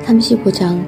35장.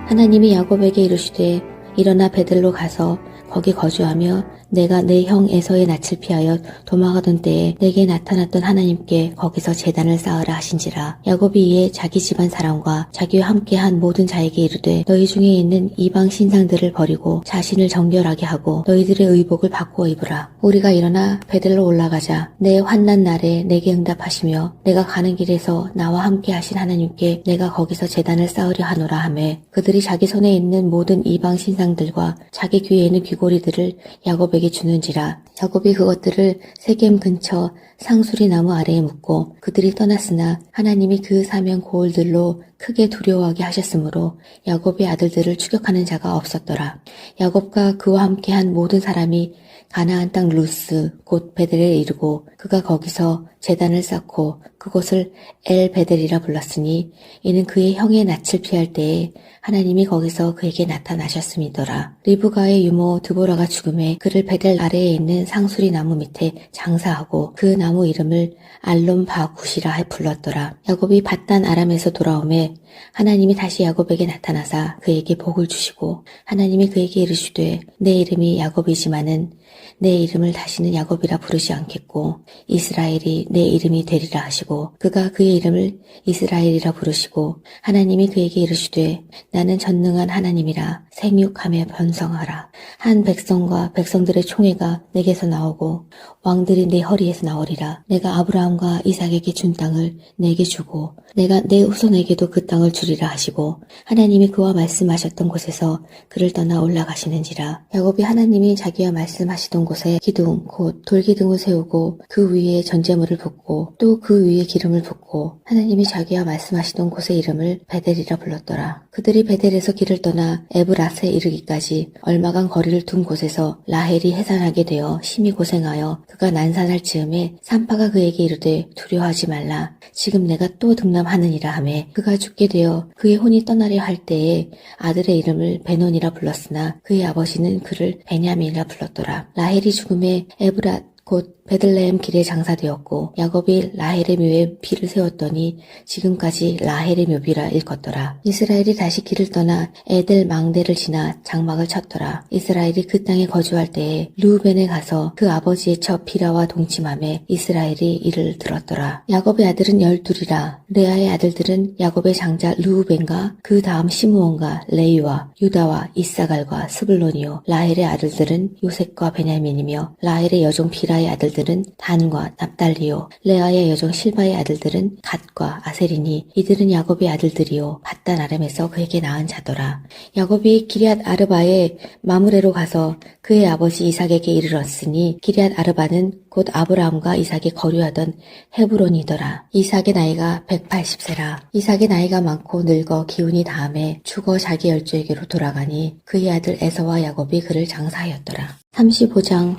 하나님이 야곱에게 이르시되 일어나 베들로 가서 거기 거주하며 내가 내 형 에서의 낯을 피하여 도망하던 때에 내게 나타났던 하나님께 거기서 제단을 쌓으라 하신지라. 야곱이 이에 자기 집안 사람과 자기와 함께한 모든 자에게 이르되 너희 중에 있는 이방 신상들을 버리고 자신을 정결하게 하고 너희들의 의복을 바꾸어 입으라. 우리가 일어나 베들로 올라가자. 내 환난 날에 내게 응답하시며 내가 가는 길에서 나와 함께 하신 하나님께 내가 거기서 제단을 쌓으려 하노라 하매 그들이 자기 손에 있는 모든 이방 신상들과 자기 귀에 있는 귀고리들을 야곱에게 주는지라. 야곱이 그것들을 세겜 근처 상수리 나무 아래에 묻고 그들이 떠났으나 하나님이 그 사면 고을들로 크게 두려워하게 하셨으므로 야곱의 아들들을 추격하는 자가 없었더라. 야곱과 그와 함께한 모든 사람이 가나안 땅 루스 곧 베델에 이르고 그가 거기서 제단을 쌓고 그곳을 엘 베델이라 불렀으니 이는 그의 형의 낯을 피할 때에 하나님이 거기서 그에게 나타나셨음이더라. 리브가의 유모 드보라가 죽음에 그를 베델 아래에 있는 상수리 나무 밑에 장사하고 그 나무 이름을 알론 바굿이라 불렀더라. 야곱이 밧단 아람에서 돌아오매 하나님이 다시 야곱에게 나타나사 그에게 복을 주시고 하나님이 그에게 이르시되 내 이름이 야곱이지만은 내 이름을 다시는 야곱이라 부르지 않겠고 이스라엘이 내 이름이 되리라 하시고 그가 그의 이름을 이스라엘이라 부르시고 하나님이 그에게 이르시되 나는 전능한 하나님이라 생육하며 번성하라. 한 백성과 백성들의 총회가 내게서 나오고 왕들이 내 허리에서 나오리라. 내가 아브라함과 이삭에게 준 땅을 내게 주고 내가 내 후손에게도 그 땅을 주리라 하시고 하나님이 그와 말씀하셨던 곳에서 그를 떠나 올라가시는지라. 야곱이 하나님이 자기와 말씀하시던 곳에 기둥 곧 돌기둥을 세우고 그 위에 전제물을 붓고 또 그 위에 기름을 붓고 하나님이 자기와 말씀하시던 곳의 이름을 베델이라 불렀더라. 그들이 베델에서 길을 떠나 에브라스에 이르기까지 얼마간 거리를 둔 곳에서 라헬이 해산하게 되어 심히 고생하여 그가 난산할 즈음에 산파가 그에게 이르되 두려워하지 말라. 지금 내가 또 등남하느니라 하매 그가 죽게 되어 그의 혼이 떠나려 할 때에 아들의 이름을 베논이라 불렀으나 그의 아버지는 그를 베냐민이라 불렀더라. 라헬이 죽음에 에브랏 곧 베들레헴 길에 장사되었고 야곱이 라헬의 묘에 비를 세웠더니 지금까지 라헬의 묘비라 일컫더라. 이스라엘이 다시 길을 떠나 에델 망대를 지나 장막을 쳤더라. 이스라엘이 그 땅에 거주할 때에 르우벤에 가서 그 아버지의 첩 비라와 동침함에 이스라엘이 이를 들었더라. 야곱의 아들은 12이라. 레아의 아들들은 야곱의 장자 르우벤과 그 다음 시므온과 레위와 유다와 이사갈과 스불론이요. 라헬의 아들들은 요셉과 베냐민이며 라헬의 여종 비라의 아들들은 단과 납달리요. 레아의 여종 실바의 아들들은 갓과 아셀이니 이들은 야곱의 아들들이요. 밧단 아람에서 그에게 낳은 자더라. 야곱이 기럇 아르바에 마므레로 가서 그의 아버지 이삭에게 이르렀으니 기럇 아르바는 곧 아브라함과 이삭이 거류하던 헤브론이더라. 이삭의 나이가 180세라. 이삭의 나이가 많고 늙어 기운이 다함에 죽어 자기 열조에게로 돌아가니 그의 아들 에서와 야곱이 그를 장사하였더라. 35장.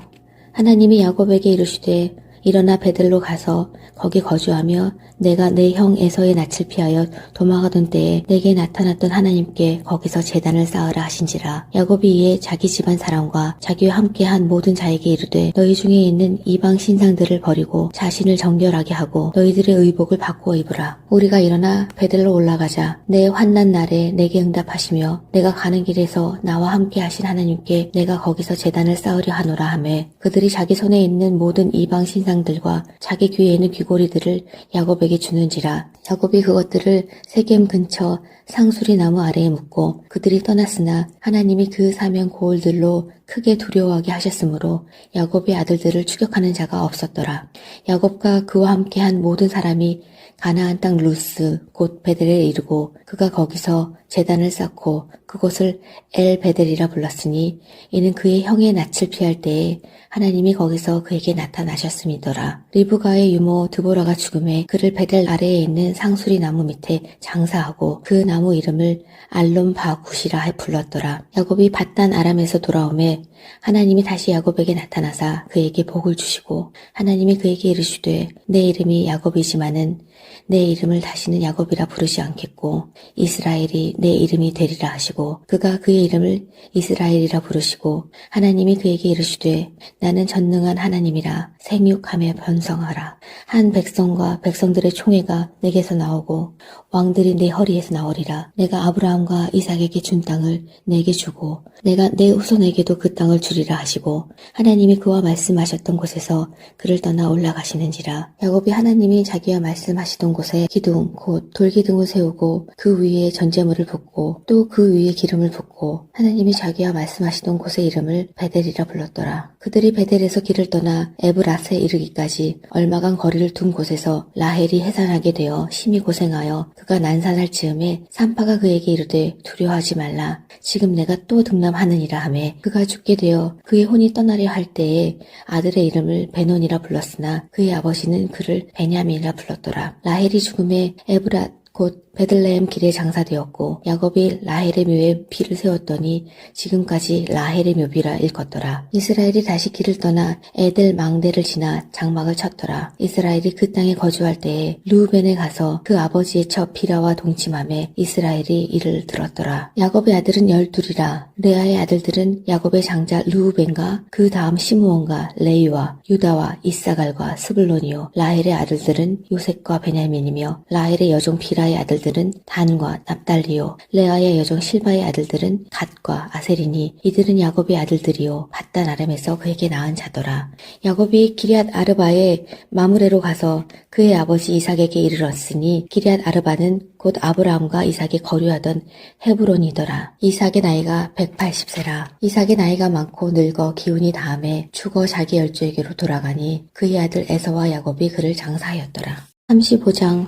하나님이 야곱에게 이르시되 일어나 베들로 가서 거기 거주하며 내가 내 형 에서의 낯을 피하여 도망하던 때에 내게 나타났던 하나님께 거기서 제단을 쌓으라 하신지라. 야곱이 이에 자기 집안 사람과 자기와 함께한 모든 자에게 이르되 너희 중에 있는 이방 신상들을 버리고 자신을 정결하게 하고 너희들의 의복을 바꾸어 입으라. 우리가 일어나 베들로 올라가자. 내 환난 날에 내게 응답하시며 내가 가는 길에서 나와 함께 하신 하나님께 내가 거기서 제단을 쌓으려 하노라 하매 그들이 자기 손에 있는 모든 이방 신상들과 자기 귀에 있는 귀고리들을 야곱에게 주는지라. 야곱이 그것들을 세겜 근처 상수리 나무 아래에 묻고 그들이 떠났으나 하나님이 그 사면 고을들로 크게 두려워하게 하셨으므로 야곱의 아들들을 추격하는 자가 없었더라. 야곱과 그와 함께한 모든 사람이 가나안 땅 루스 곧 베델에 이르고 그가 거기서 제단을 쌓고 그곳을 엘 베델이라 불렀으니 이는 그의 형의 낯을 피할 때에 하나님이 거기서 그에게 나타나셨음이더라. 리브가의 유모 드보라가 죽음에 그를 베델 아래에 있는 상수리 나무 밑에 장사하고 그 나무 이름을 알론 바굿이라 불렀더라. 야곱이 밧단 아람에서 돌아오매 하나님이 다시 야곱에게 나타나사 그에게 복을 주시고 하나님이 그에게 이르시되 내 이름이 야곱이지만은 내 이름을 다시는 야곱이라 부르지 않겠고 이스라엘이 내 이름이 되리라 하시고 그가 그의 이름을 이스라엘이라 부르시고 하나님이 그에게 이르시되 나는 전능한 하나님이라 생육하며 번성하라. 한 백성과 백성들의 총회가 내게서 나오고 왕들이 내 허리에서 나오리라. 내가 아브라함과 이삭에게 준 땅을 내게 주고 내가 내 후손에게도 그 땅을 주리라 하시고 하나님이 그와 말씀하셨던 곳에서 그를 떠나 올라가시는지라. 야곱이 하나님이 자기와 말씀하시던 곳에 기둥 곧 돌기둥을 세우고 그 위에 전제물을 붓고 또 그 위에 기름을 붓고 하나님이 자기와 말씀하시던 곳의 이름을 베델이라 불렀더라. 그들이 베델에서 길을 떠나 에브라스에 이르기까지 얼마간 거리를 둔 곳에서 라헬이 해산하게 되어 심히 고생하여 그가 난산할 즈음에 산파가 그에게 이르되 두려워하지 말라. 지금 내가 또 등남하느니라 하매 그가 죽게 되어 그의 혼이 떠나려 할 때에 아들의 이름을 베논이라 불렀으나 그의 아버지는 그를 베냐민이라 불렀더라. 라헬이 죽음에 에브라 곧 베들레헴 길에 장사되었고 야곱이 라헬의 묘에 피를 세웠더니 지금까지 라헬의 묘비라 일컫더라. 이스라엘이 다시 길을 떠나 에델 망대를 지나 장막을 쳤더라. 이스라엘이 그 땅에 거주할 때에 르우벤에 가서 그 아버지의 처 비라와 동침함에 이스라엘이 이를 들었더라. 야곱의 아들은 12이라. 레아의 아들들은 야곱의 장자 르우벤과 그 다음 시므온과 레위와 유다와 이사갈과 스불론이요. 라헬의 아들들은 요셉과 베냐민이며 라헬의 여종 비라의 아들들은 단과 납달리요. 레아의 여종 실바의 아들들은 갓과 아셀이니 이들은 야곱의 아들들이요. 밧단 아람에서 그에게 낳은 자더라. 야곱이 기럇 아르바의 마므레로 가서 그의 아버지 이삭에게 이르렀으니 기럇 아르바는 곧 아브라함과 이삭이 거류하던 헤브론이더라. 이삭의 나이가 180세라. 이삭의 나이가 많고 늙어 기운이 다함에 죽어 자기 열조에게로 돌아가니 그의 아들 에서와 야곱이 그를 장사하였더라. 35장.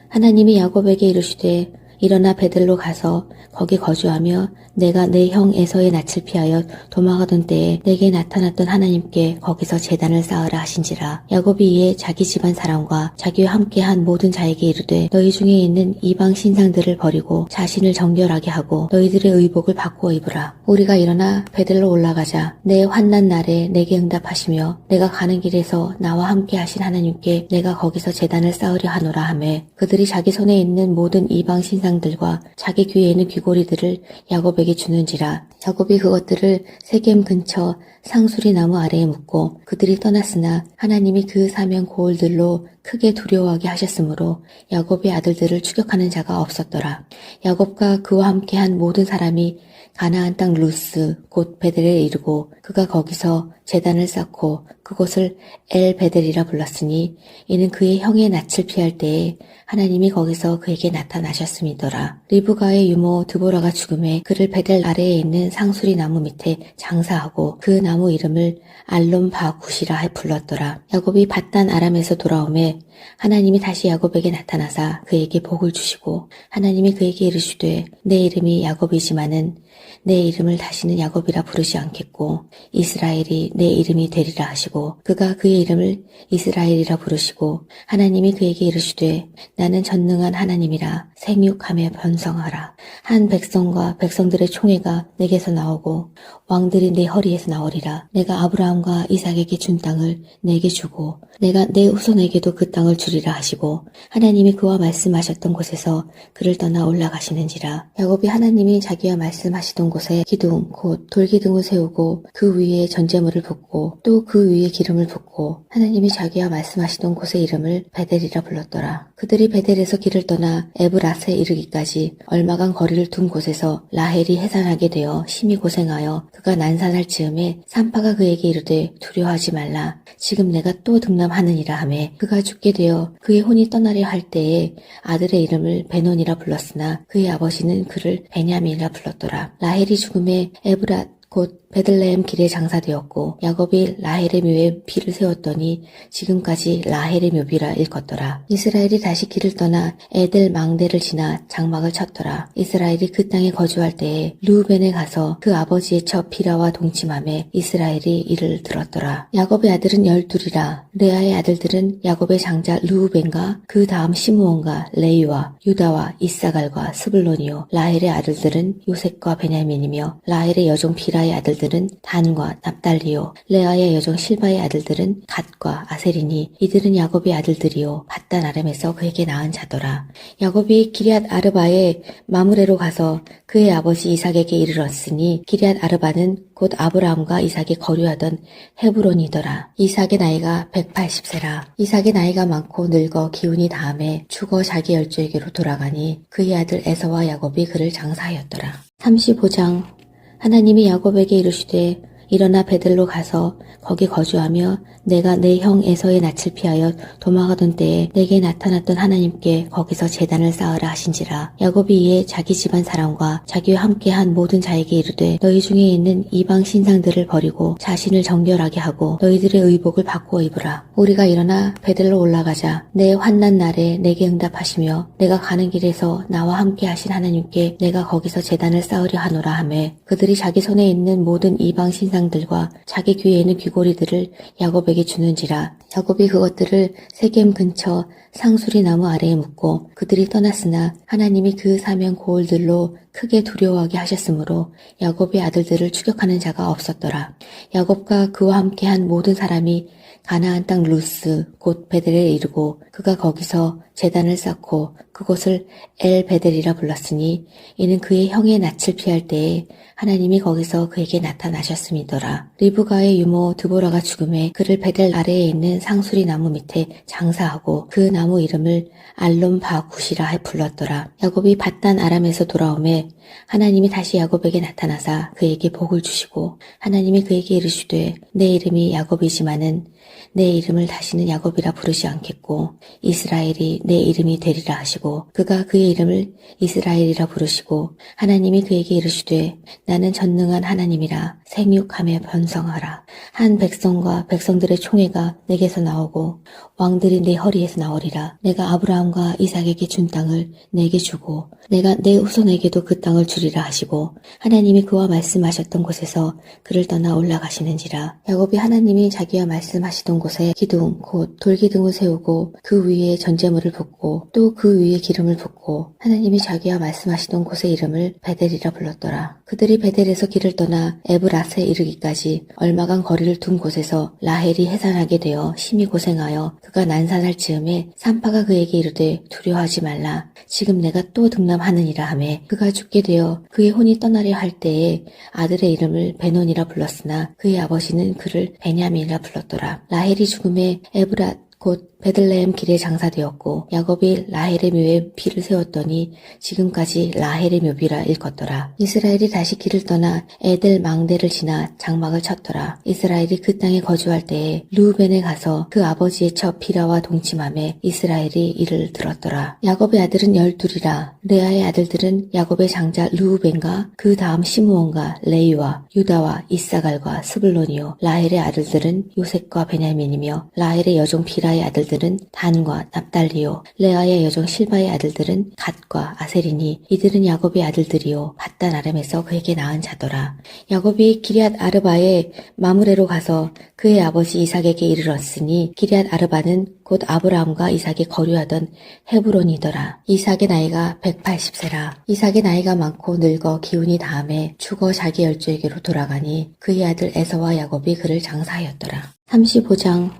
하나님이 야곱에게 이르시되 일어나 베들로 가서 거기 거주하며 내가 내 형 에서의 낯을 피하여 도망하던 때에 내게 나타났던 하나님께 거기서 제단을 쌓으라 하신지라. 야곱이 이에 자기 집안 사람과 자기와 함께한 모든 자에게 이르되 너희 중에 있는 이방 신상들을 버리고 자신을 정결하게 하고 너희들의 의복을 바꾸어 입으라. 우리가 일어나 베들로 올라가자. 내 환난 날에 내게 응답하시며 내가 가는 길에서 나와 함께 하신 하나님께 내가 거기서 제단을 쌓으려 하노라 하매 그들이 자기 손에 있는 모든 이방 신상들과 자기 귀에 있는 귀고리들을 야곱에게 주는지라. 야곱이 그것들을 세겜 근처 상수리 나무 아래에 묻고 그들이 떠났으나 하나님이 그 사면 고을들로 크게 두려워하게 하셨으므로 야곱의 아들들을 추격하는 자가 없었더라. 야곱과 그와 함께한 모든 사람이 가나안 땅 루스 곧 베델에 이르고 그가 거기서 제단을 쌓고 그곳을 엘 베델이라 불렀으니 이는 그의 형의 낯을 피할 때에 하나님이 거기서 그에게 나타나셨음이더라. 리브가의 유모 드보라가 죽음에 그를 베델 아래에 있는 상수리 나무 밑에 장사하고 그 나무 이름을 알론 바굿이라 불렀더라. 야곱이 밧단 아람에서 돌아오매 하나님이 다시 야곱에게 나타나사 그에게 복을 주시고 하나님이 그에게 이르시되 내 이름이 야곱이지만은 내 이름을 다시는 야곱이라 부르지 않겠고 이스라엘이 내 이름이 되리라 하시고 그가 그의 이름을 이스라엘이라 부르시고 하나님이 그에게 이르시되 나는 전능한 하나님이라 생육하며 번성하라. 한 백성과 백성들의 총회가 내게서 나오고 왕들이 내 허리에서 나오리라. 내가 아브라함과 이삭에게 준 땅을 내게 주고 내가 내 후손에게도 그 땅을 주리라 하시고 하나님이 그와 말씀하셨던 곳에서 그를 떠나 올라가시는지라. 야곱이 하나님이 자기와 말씀하시던 곳에 기둥 곧 돌기둥을 세우고 그 위에 전제물을 붓고 또 그 위에 기름을 붓고 하나님이 자기와 말씀하시던 곳의 이름을 베델이라 불렀더라. 그들이 베델에서 길을 떠나 에브라스에 이르기까지 얼마간 거리를 둔 곳에서 라헬이 해산하게 되어 심히 고생하여 그가 난산할 즈음에 산파가 그에게 이르되 두려워하지 말라. 지금 내가 또 등남하느니라 하매 그가 죽게 되어 그의 혼이 떠나려 할 때에 아들의 이름을 베논이라 불렀으나 그의 아버지는 그를 베냐민이라 불렀더라. 라헬이 죽음에 에브라 곧 베들레헴 길에 장사되었고 야곱이 라헬의 묘에 피를 세웠더니 지금까지 라헬의 묘비라 일컫더라. 이스라엘이 다시 길을 떠나 에델 망대를 지나 장막을 쳤더라. 이스라엘이 그 땅에 거주할 때에 르우벤에 가서 그 아버지의 처 비라와 동침함에 이스라엘이 이를 들었더라. 야곱의 아들은 12이라. 레아의 아들들은 야곱의 장자 르우벤과 그 다음 시므온과 레위와 유다와 이사갈과 스불론이요. 라헬의 아들들은 요셉과 베냐민이며 라헬의 여종 비라 빌하의 아들들은 단과 납달리요 레아의 여종 실바의 아들들은 갓과 아셀이니 이들은 야곱의 아들들이요 밧단 아람에서 그에게 낳은 자더라. 야곱이 기럇 아르바의 마므레로 가서 그의 아버지 이삭에게 이르렀으니 기럇 아르바는 곧 아브라함과 이삭이 거류하던 헤브론이더라. 이삭의 나이가 180세라. 이삭의 나이가 많고 늙어 기운이 다함에 죽어 자기 열조에게로 돌아가니 그의 아들 에서와 야곱이 그를 장사하였더라. 35장. 하나님이 야곱에게 이르시되 일어나 베들로 가서 거기 거주하며 내가 내 형 에서의 낯을 피하여 도망하던 때에 내게 나타났던 하나님께 거기서 제단을 쌓으라 하신지라. 야곱이 이에 자기 집안 사람과 자기와 함께한 모든 자에게 이르되 너희 중에 있는 이방 신상들을 버리고 자신을 정결하게 하고 너희들의 의복을 바꾸어 입으라. 우리가 일어나 베들로 올라가자. 내 환난 날에 내게 응답하시며 내가 가는 길에서 나와 함께 하신 하나님께 내가 거기서 제단을 쌓으려 하노라 하매 그들이 자기 손에 있는 모든 이방 신상들과 자기 귀에 있는 귀고리들을 야곱에게 주는지라. 야곱이 그것들을 세겜 근처 상수리 나무 아래에 묻고 그들이 떠났으나 하나님이 그 사면 고을들로 크게 두려워하게 하셨으므로 야곱의 아들들을 추격하는 자가 없었더라. 야곱과 그와 함께한 모든 사람이 가나안 땅 루스 곧 베델에 이르고 그가 거기서 제단을 쌓고 그곳을 엘 베델이라 불렀으니 이는 그의 형의 낯을 피할 때에 하나님이 거기서 그에게 나타나셨음이더라. 리브가의 유모 드보라가 죽음에 그를 베델 아래에 있는 상수리 나무 밑에 장사하고 그 나무 이름을 알론 바굿이라 불렀더라. 야곱이 밧단 아람에서 돌아오매 하나님이 다시 야곱에게 나타나사 그에게 복을 주시고 하나님이 그에게 이르시되 내 이름이 야곱이지만은 내 이름을 다시는 야곱이라 부르지 않겠고 이스라엘이 내 이름이 되리라 하시고 그가 그의 이름을 이스라엘이라 부르시고 하나님이 그에게 이르시되 나는 전능한 하나님이라 생육하며 번성하라. 한 백성과 백성들의 총회가 내게서 나오고 왕들이 내 허리에서 나오리라. 내가 아브라함과 이삭에게 준 땅을 내게 주고 내가 내 후손에게도 그 땅을 주리라 하시고 하나님이 그와 말씀하셨던 곳에서 그를 떠나 올라가시는지라. 야곱이 하나님이 자기와 말씀하시던 곳에 기둥 곧 돌기둥을 세우고 그 위에 전제물을 붓고 또 그 위에 기름을 붓고 하나님이 자기와 말씀하시던 곳의 이름을 베델이라 불렀더라. 그들이 베델에서 길을 떠나 에브라스에 이르기까지 얼마간 거리를 둔 곳에서 라헬이 해산하게 되어 심히 고생하여 그가 난산할 즈음에 산파가 그에게 이르되 두려워하지 말라. 지금 내가 또 등남하느니라 하매 그가 죽게 되어 그의 혼이 떠나려 할 때에 아들의 이름을 베논이라 불렀으나 그의 아버지는 그를 베냐민이라 불렀더라. 라헬이 죽음에 에브라 곧 베들레헴 길에 장사되었고 야곱이 라헬의 묘에 피를 세웠더니 지금까지 라헬의 묘비라 일컫더라. 이스라엘이 다시 길을 떠나 에델 망대를 지나 장막을 쳤더라. 이스라엘이 그 땅에 거주할 때에 르우벤에 가서 그 아버지의 처 비라와 동침하매 이스라엘이 이를 들었더라. 야곱의 아들은 12이라. 레아의 아들들은 야곱의 장자 르우벤과 그 다음 시므온과 레위와 유다와 이사갈과 스불론이요 라헬의 아들들은 요셉과 베냐민이며 라헬의 여종 비라의 아들들은 단과 납달리요 레아의 여종 실바의 아들들은 갓과 아셀이니 이들은 야곱의 아들들이요 밧단 아람에서 그에게 낳은 자더라. 야곱이 기럇 아르바의 마므레로 가서 그의 아버지 이삭에게 이르렀으니 기럇 아르바는 곧 아브라함과 이삭이 거류하던 헤브론이더라. 이삭의 나이가 180세라. 이삭의 나이가 많고 늙어 기운이 다함에 죽어 자기 열조에게로 돌아가니 그의 아들 에서와 야곱이 그를 장사하였더라. 35장.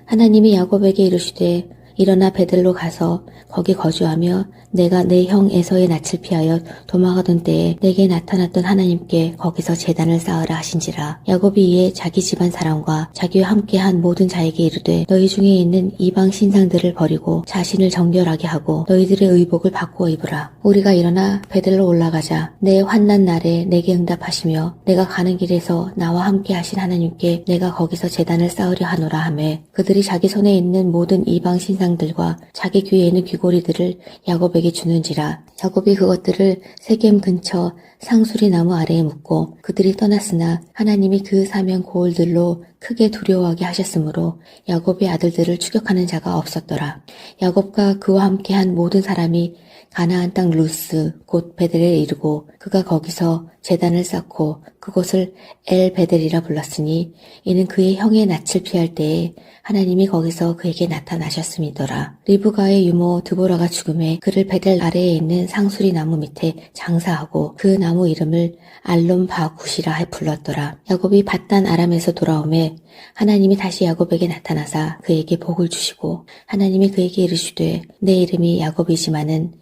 하나님이 야곱에게 이르시되 일어나 베들로 가서 거기 거주하며 내가 내 형 에서의 낯을 피하여 도망하던 때에 내게 나타났던 하나님께 거기서 제단을 쌓으라 하신지라. 야곱이 이에 자기 집안 사람과 자기와 함께한 모든 자에게 이르되 너희 중에 있는 이방 신상들을 버리고 자신을 정결하게 하고 너희들의 의복을 바꾸어 입으라. 우리가 일어나 베들로 올라가자. 내 환난 날에 내게 응답하시며 내가 가는 길에서 나와 함께 하신 하나님께 내가 거기서 제단을 쌓으려 하노라 하매 그들이 자기 손에 있는 모든 이방 신상들과 자기 귀에 있는 귀고리들을 야곱에게 주는지라. 야곱이 그것들을 세겜 근처 상수리 나무 아래에 묻고 그들이 떠났으나 하나님이 그 사면 고을들로 크게 두려워하게 하셨으므로 야곱의 아들들을 추격하는 자가 없었더라. 야곱과 그와 함께한 모든 사람이 가나안 땅 루스 곧 베델에 이르고 그가 거기서 제단을 쌓고 그곳을 엘베델이라 불렀으니 이는 그의 형의 낯을 피할 때에 하나님이 거기서 그에게 나타나셨음이더라. 리브가의 유모 드보라가 죽음에 그를 베델 아래에 있는 상수리 나무 밑에 장사하고 그 나무 이름을 알론 바굿이라 불렀더라. 야곱이 밧단 아람에서 돌아오매 하나님이 다시 야곱에게 나타나사 그에게 복을 주시고 하나님이 그에게 이르시되 내 이름이 야곱이지만은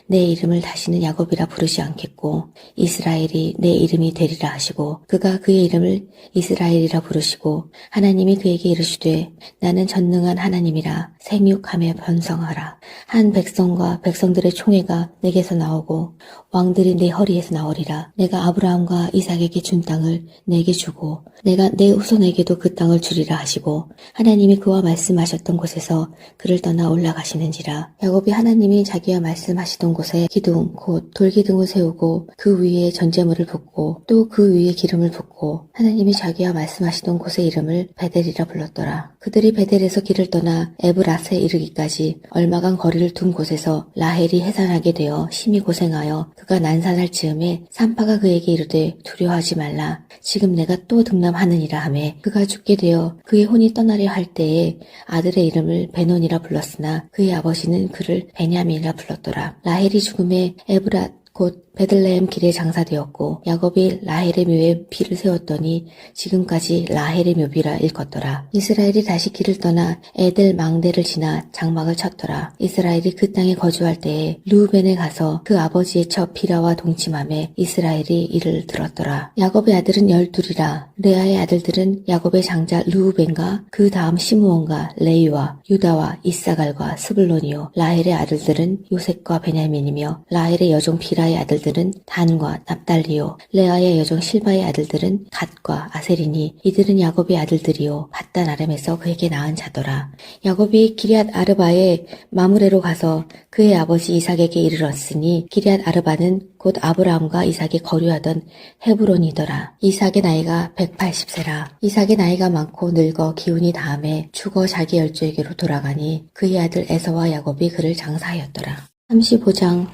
내 이름을 다시는 야곱이라 부르지 않겠고 이스라엘이 내 이름이 되리라 하시고 그가 그의 이름을 이스라엘이라 부르시고 하나님이 그에게 이르시되 나는 전능한 하나님이라 생육하며 번성하라. 한 백성과 백성들의 총회가 내게서 나오고 왕들이 내 허리에서 나오리라. 내가 아브라함과 이삭에게 준 땅을 내게 주고 내가 내 후손에게도 그 땅을 주리라 하시고 하나님이 그와 말씀하셨던 곳에서 그를 떠나 올라가시는지라. 야곱이 하나님이 자기와 말씀하시던 곳에 기둥 곧 돌기둥을 세우고 그 위에 전제물을 붓고 또 그 위에 기름을 붓고 하나님이 자기와 말씀하시던 곳의 이름을 베델이라 불렀더라. 그들이 베델에서 길을 떠나 에브라스에 이르기까지 얼마간 거리를 둔 곳에서 라헬이 해산하게 되어 심히 고생하여 그가 난산할 즈음에 산파가 그에게 이르되 두려워하지 말라. 지금 내가 또 등남하느니라 하매 그가 죽게 되어 그의 혼이 떠나려 할 때에 아들의 이름을 베논이라 불렀으나 그의 아버지는 그를 베냐민이라 불렀더라. 라헬이 죽음에 에브랏 곧 베들레헴 길에 장사되었고 야곱이 라헬의 묘에 비를 세웠더니 지금까지 라헬의 묘비라 일컫더라. 이스라엘이 다시 길을 떠나 에델 망대를 지나 장막을 쳤더라. 이스라엘이 그 땅에 거주할 때에 르우벤에 가서 그 아버지의 첩 비라와 동침함에 이스라엘이 이를 들었더라. 야곱의 아들은 12이라. 레아의 아들들은 야곱의 장자 르우벤과 그 다음 시므온과 레위와 유다와 이사갈과 스불론이요. 라헬의 아들들은 요셉과 베냐민이며 라헬의 여종 비라의 아들들은 단과 납달리요. 레아의 여종 실바의 아들들은 갓과 아셀이니 이들은 야곱의 아들들이요. 밧단 아람에서 그에게 낳은 자더라. 야곱이 기럇 아르바에 마므레로 가서 그의 아버지 이삭에게 이르렀으니 기럇 아르바는 곧 아브라함과 이삭이 거류하던 헤브론이더라. 이삭의 나이가 180세라. 이삭의 나이가 많고 늙어 기운이 다함에 죽어 자기 열조에게로 돌아가니 그의 아들 에서와 야곱이 그를 장사하였더라. 35장.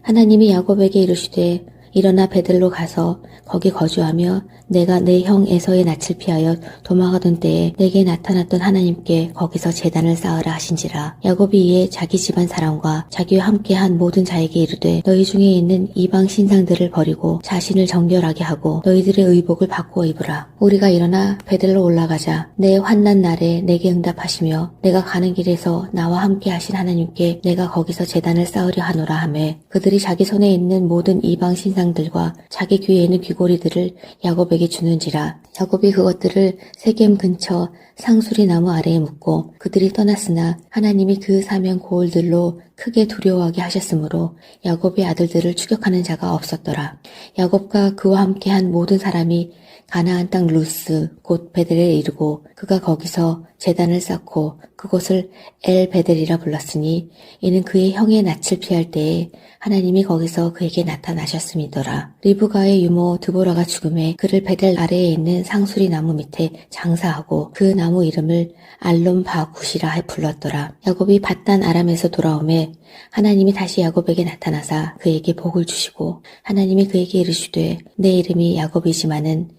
하나님이 야곱에게 이르시되 일어나 베들로 가서 거기 거주하며 내가 내 형 에서의 낯을 피하여 도망하던 때에 내게 나타났던 하나님께 거기서 제단을 쌓으라 하신지라. 야곱이 이에 자기 집안 사람과 자기와 함께한 모든 자에게 이르되 너희 중에 있는 이방 신상들을 버리고 자신을 정결하게 하고 너희들의 의복을 바꾸어 입으라. 우리가 일어나 베들로 올라가자. 내 환난 날에 내게 응답하시며 내가 가는 길에서 나와 함께 하신 하나님께 내가 거기서 제단을 쌓으려 하노라 하매 그들이 자기 손에 있는 모든 이방 신상들과 자기 귀에 있는 귀고리들을 야곱에게 주는지라. 야곱이 그것들을 세겜 근처 상수리 나무 아래에 묻고 그들이 떠났으나 하나님이 그 사면 고을들로 크게 두려워하게 하셨으므로 야곱의 아들들을 추격하는 자가 없었더라. 야곱과 그와 함께한 모든 사람이 가나안 땅 루스 곧 베델에 이르고 그가 거기서 제단을 쌓고 그곳을 엘베델이라 불렀으니 이는 그의 형의 낯을 피할 때에 하나님이 거기서 그에게 나타나셨음이더라. 리브가의 유모 드보라가 죽음에 그를 베델 아래에 있는 상수리 나무 밑에 장사하고 그 나무 이름을 알론 바굿이라 불렀더라. 야곱이 밧단 아람에서 돌아오매 하나님이 다시 야곱에게 나타나사 그에게 복을 주시고 하나님이 그에게 이르시되 내 이름이 야곱이지만은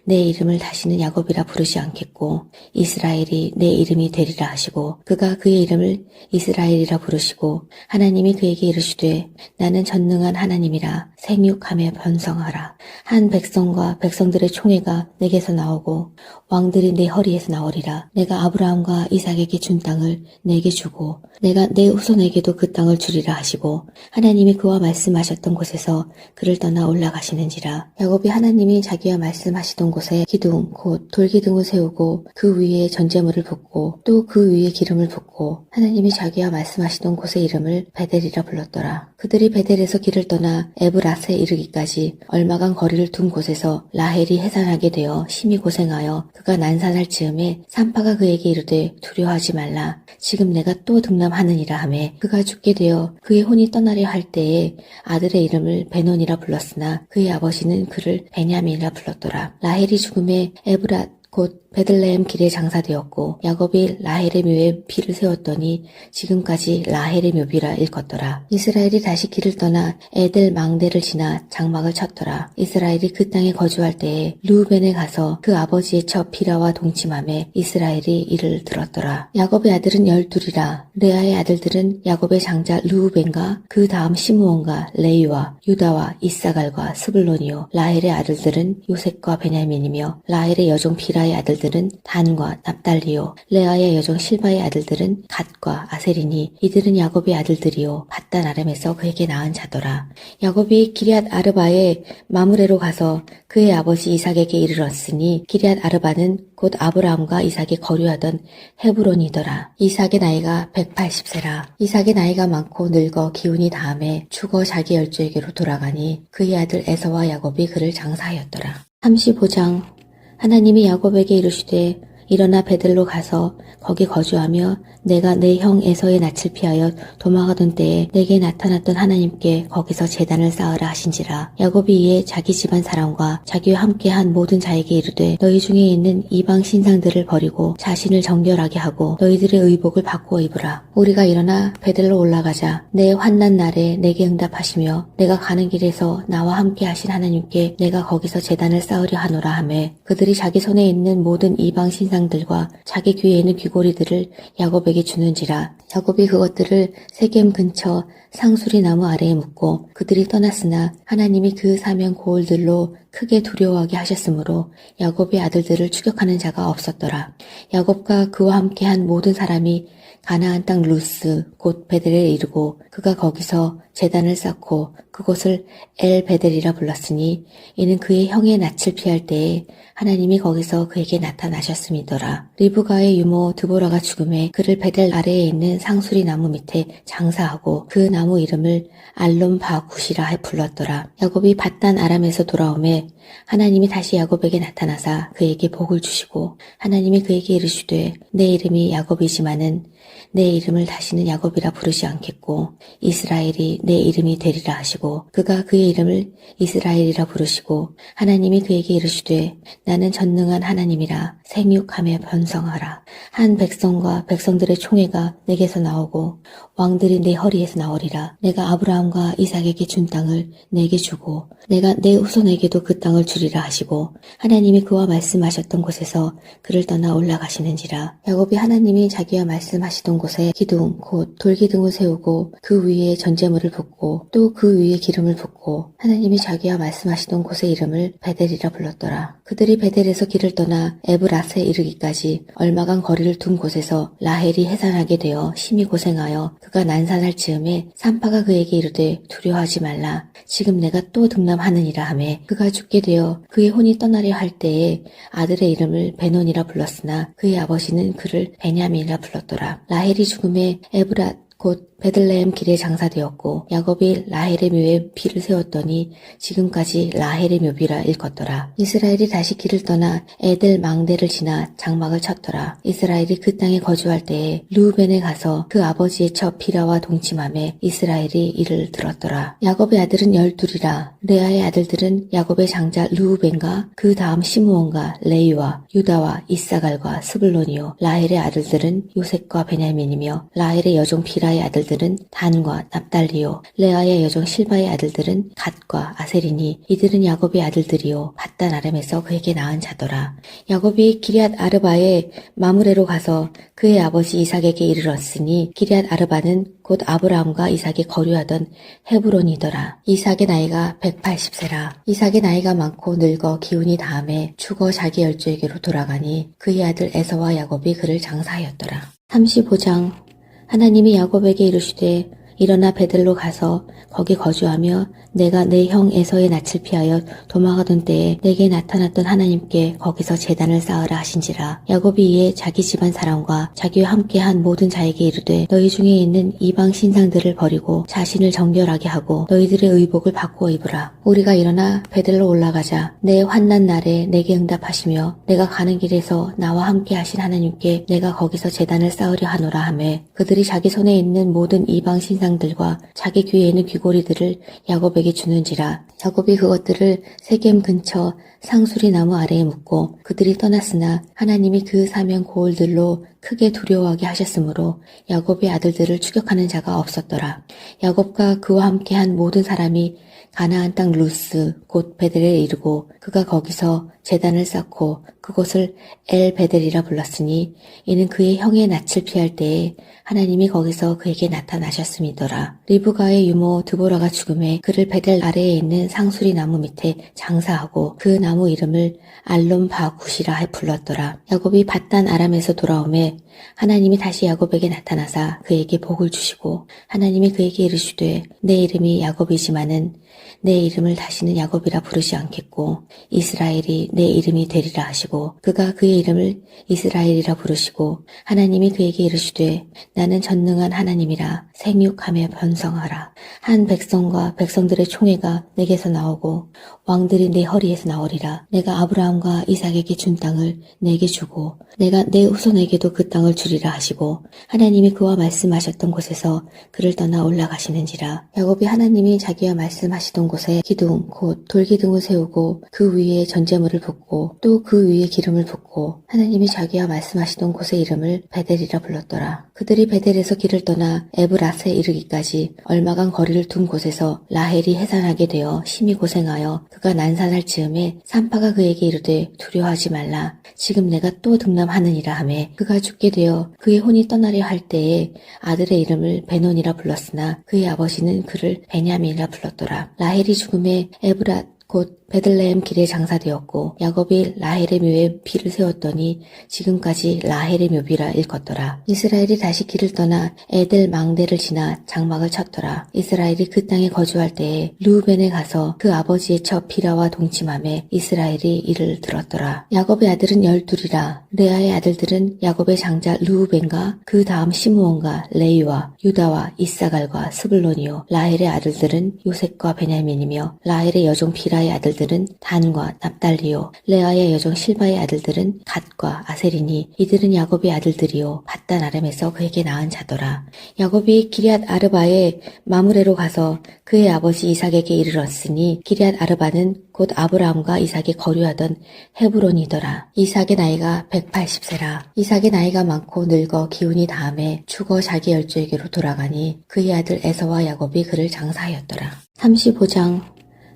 내 이름을 다시는 야곱이라 부르지 않겠고 이스라엘이 내 이름이 되리라 하시고 그가 그의 이름을 이스라엘이라 부르시고 하나님이 그에게 이르시되 나는 전능한 하나님이라 생육하며 번성하라. 한 백성과 백성들의 총회가 내게서 나오고 왕들이 내 허리에서 나오리라. 내가 아브라함과 이삭에게 준 땅을 내게 주고 내가 내 후손에게도 그 땅을 주리라 하시고 하나님이 그와 말씀하셨던 곳에서 그를 떠나 올라가시는지라. 야곱이 하나님이 자기와 말씀하시던 곳에 기둥 곧 돌기둥을 세우고 그 위에 전제물을 붓고 또 그 위에 기름을 붓고 하나님이 자기와 말씀하시던 곳의 이름을 베델이라 불렀더라. 그들이 베델에서 길을 떠나 에브라스에 이르기까지 얼마간 거리를 둔 곳에서 라헬이 해산하게 되어 심히 고생하여 그가 난산할 즈음에 산파가 그에게 이르되 두려워하지 말라. 지금 내가 또 등남하느니라 하매 그가 죽게 되어 그의 혼이 떠나려 할 때에 아들의 이름을 베논이라 불렀으나 그의 아버지는 그를 베냐민이라 불렀더라. 라헬이 죽음에 에브랏 곧 베들레헴 길에 장사되었고 야곱이 라헬의 묘에 비를 세웠더니 지금까지 라헬의 묘비라 일컫더라. 이스라엘이 다시 길을 떠나 에델 망대를 지나 장막을 쳤더라. 이스라엘이 그 땅에 거주할 때에 르우벤에 가서 그 아버지의 첩 비라와 동침함에 이스라엘이 이를 들었더라. 야곱의 아들은 12이라. 레아의 아들들은 야곱의 장자 르우벤과 그 다음 시므온과 레위와 유다와 이사갈과 스불론이요. 라헬의 아들들은 요셉과 베냐민이며 라헬의 여종 비라의 아들들은 단과 납달리요. 레아의 여종 실바의 아들들은 갓과 아셀이니 이들은 야곱의 아들들이요. 밧단 아람에서 그에게 낳은 자더라. 야곱이 기럇 아르바에 마므레로 가서 그의 아버지 이삭에게 이르렀으니 기럇 아르바는 곧 아브라함과 이삭이 거류하던 헤브론이더라. 이삭의 나이가 180세라. 이삭의 나이가 많고 늙어 기운이 다함에 죽어 자기 열조에게로 돌아가니 그의 아들 에서와 야곱이 그를 장사하였더라. 35장. 하나님이 야곱에게 이르시되 일어나 베들로 가서 거기 거주하며 내가 내 형 에서의 낯을 피하여 도망하던 때에 내게 나타났던 하나님께 거기서 제단을 쌓으라 하신지라. 야곱이 이에 자기 집안 사람과 자기와 함께한 모든 자에게 이르되 너희 중에 있는 이방 신상들을 버리고 자신을 정결하게 하고 너희들의 의복을 바꾸어 입으라. 우리가 일어나 베들로 올라가자. 내 환난 날에 내게 응답하시며 내가 가는 길에서 나와 함께 하신 하나님께 내가 거기서 제단을 쌓으려 하노라 하매 그들이 자기 손에 있는 모든 이방 신상들과 자기 귀에 있는 귀고리들을 야곱에게 주는지라. 야곱이 그것들을 세겜 근처 상수리 나무 아래에 묻고 그들이 떠났으나 하나님이 그 사면 고을들로 크게 두려워하게 하셨으므로 야곱의 아들들을 추격하는 자가 없었더라. 야곱과 그와 함께한 모든 사람이 가나안 땅 루스 곧 베델에 이르고 그가 거기서 제단을 쌓고 그곳을 엘 베델이라 불렀으니 이는 그의 형의 낯을 피할 때에 하나님이 거기서 그에게 나타나셨음이더라. 리브가의 유모 드보라가 죽음에 그를 베델 아래에 있는 상수리 나무 밑에 장사하고 그 나무 이름을 알론 바굿이라 불렀더라. 야곱이 밧단 아람에서 돌아오매 하나님이 다시 야곱에게 나타나사 그에게 복을 주시고 하나님이 그에게 이르시되 내 이름이 야곱이지만은 내 이름을 다시는 야곱이라 부르지 않겠고 이스라엘이 내 이름이 되리라 하시고 그가 그의 이름을 이스라엘이라 부르시고 하나님이 그에게 이르시되 나는 전능한 하나님이라 생육함에 번성하라. 한 백성과 백성들의 총회가 내게서 나오고 왕들이 내 허리에서 나오리라. 내가 아브라함과 이삭에게 준 땅을 내게 주고 내가 내 후손에게도 그 땅을 주리라 하시고 하나님이 그와 말씀하셨던 곳에서 그를 떠나 올라가시는지라. 야곱이 하나님이 자기와 말씀하시던 곳에 기둥 곧 돌기둥을 세우고 그 위에 전제물을 붓고 또 그 위에 기름을 붓고 하나님이 자기와 말씀하시던 곳의 이름을 베델이라 불렀더라. 그들이 베델에서 길을 떠나 에브라스에 이르기까지 얼마간 거리를 둔 곳에서 라헬이 해산하게 되어 심히 고생하여 그가 난산할 즈음에 산파가 그에게 이르되 두려워하지 말라. 지금 내가 또 등남하느니라 하매 그가 죽게 되어 그의 혼이 떠나려 할 때에 아들의 이름을 베논이라 불렀으나 그의 아버지는 그를 베냐민이라 불렀더라. 라헬이 죽음에 에브랏 곧 베들레헴 길에 장사되었고 야곱이 라헬의 묘에 비를 세웠더니 지금까지 라헬의 묘비라 일컫더라. 이스라엘이 다시 길을 떠나 에델 망대를 지나 장막을 쳤더라. 이스라엘이 그 땅에 거주할 때에 르우벤에 가서 그 아버지의 첩 비라와 동침함에 이스라엘이 이를 들었더라. 야곱의 아들은 12이라. 레아의 아들들은 야곱의 장자 르우벤과 그 다음 시므온과 레위와 유다와 이사갈과 스불론이요. 라헬의 아들들은 요셉과 베냐민이며 라헬의 여종 비라의 아들들은 단과 납달리요. 레아의 여종 실바의 아들들은 갓과 아셀이니 이들은 야곱의 아들들이요. 밧단 아람에서 그에게 낳은 자더라. 야곱이 기럇 아르바에 마므레로 가서 그의 아버지 이삭에게 이르렀으니 기럇 아르바는 곧 아브라함과 이삭이 거류하던 헤브론이더라. 이삭의 나이가 180세라. 이삭의 나이가 많고 늙어 기운이 다함에 죽어 자기 열조에게로 돌아가니 그의 아들 에서와 야곱이 그를 장사하였더라. 35장. 하나님이 야곱에게 이르시되 일어나 베들로 가서 거기 거주하며 내가 내 형 에서의 낯을 피하여 도망하던 때에 내게 나타났던 하나님께 거기서 제단을 쌓으라 하신지라. 야곱이 이에 자기 집안 사람과 자기와 함께한 모든 자에게 이르되 너희 중에 있는 이방 신상들을 버리고 자신을 정결하게 하고 너희들의 의복을 바꾸어 입으라. 우리가 일어나 베들로 올라가자. 내 환난 날에 내게 응답하시며 내가 가는 길에서 나와 함께 하신 하나님께 내가 거기서 제단을 쌓으려 하노라 하매 그들이 자기 손에 있는 모든 이방 신상 신상들과 자기 귀에 있는 귀고리들을 야곱에게 주는지라. 야곱이 그것들을 세겜 근처 상수리 나무 아래에 묻고 그들이 떠났으나 하나님이 그 사면 고을들로 크게 두려워하게 하셨으므로 야곱의 아들들을 추격하는 자가 없었더라. 야곱과 그와 함께한 모든 사람이 가나안 땅 루스 곧 베델에 이르고 그가 거기서 제단을 쌓고 그곳을 엘 베델이라 불렀으니 이는 그의 형의 낯을 피할 때에 하나님이 거기서 그에게 나타나셨음이더라. 리브가의 유모 드보라가 죽음에 그를 베델 아래에 있는 상수리 나무 밑에 장사하고 그 나무 이름을 알론 바굿이라 불렀더라. 야곱이 밧단 아람에서 돌아오매 하나님이 다시 야곱에게 나타나사 그에게 복을 주시고 하나님이 그에게 이르시되 내 이름이 야곱이지만은 내 이름을 다시는 야곱이라 부르지 않겠고 이스라엘이 내 이름이 되리라 하시고 그가 그의 이름을 이스라엘이라 부르시고 하나님이 그에게 이르시되 나는 전능한 하나님이라 생육하며 번성하라. 한 백성과 백성들의 총회가 내게서 나오고 왕들이 내 허리에서 나오리라. 내가 아브라함과 이삭에게 준 땅을 내게 주고 내가 내 후손에게도 그 땅을 주리라 하시고 하나님이 그와 말씀하셨던 곳에서 그를 떠나 올라가시는지라. 야곱이 하나님이 자기와 말씀하시던 곳에 기둥 곧 돌기둥을 세우고 그 위에 전제물을 붓고 또 그 위에 기름을 붓고 하나님이 자기와 말씀하시던 곳의 이름을 베델이라 불렀더라. 그들이 베델에서 길을 떠나 에브라스에 이르기까지 얼마간 거리를 둔 곳에서 라헬이 해산하게 되어 심히 고생하여 그가 난산할 즈음에 산파가 그에게 이르되 두려워하지 말라. 지금 내가 또 등남하느니라 하매 그가 죽게 되어 그의 혼이 떠나려 할 때에 아들의 이름을 베논이라 불렀으나 그의 아버지는 그를 베냐민이라 불렀더라. 라헬이 죽음에 에브랏 곧 베들레헴 길에 장사되었고 야곱이 라헬의 묘에 비를 세웠더니 지금까지 라헬의 묘비라 일컫더라. 이스라엘이 다시 길을 떠나 에델 망대를 지나 장막을 쳤더라. 이스라엘이 그 땅에 거주할 때에 르우벤에 가서 그 아버지의 첩 비라와 동침함에 이스라엘이 이를 들었더라. 야곱의 아들은 12이라. 레아의 아들들은 야곱의 장자 르우벤과 그 다음 시므온과 레위와 유다와 이사갈과 스불론이요. 라헬의 아들들은 요셉과 베냐민이며 라헬의 여종 비라의 아들들은 단과 납달리요. 레아의 여종 실바의 아들들은 갓과 아셀이니 이들은 야곱의 아들들이요. 밧단 아람에서 그에게 낳은 자더라. 야곱이 기럇 아르바의 마므레로 가서 그의 아버지 이삭에게 이르렀으니 기럇 아르바는 곧 아브라함과 이삭이 거류하던 헤브론이더라. 이삭의 나이가 180세라. 이삭의 나이가 많고 늙어 기운이 다함에 죽어 자기 열조에게로 돌아가니 그의 아들 에서와 야곱이 그를 장사하였더라. 35장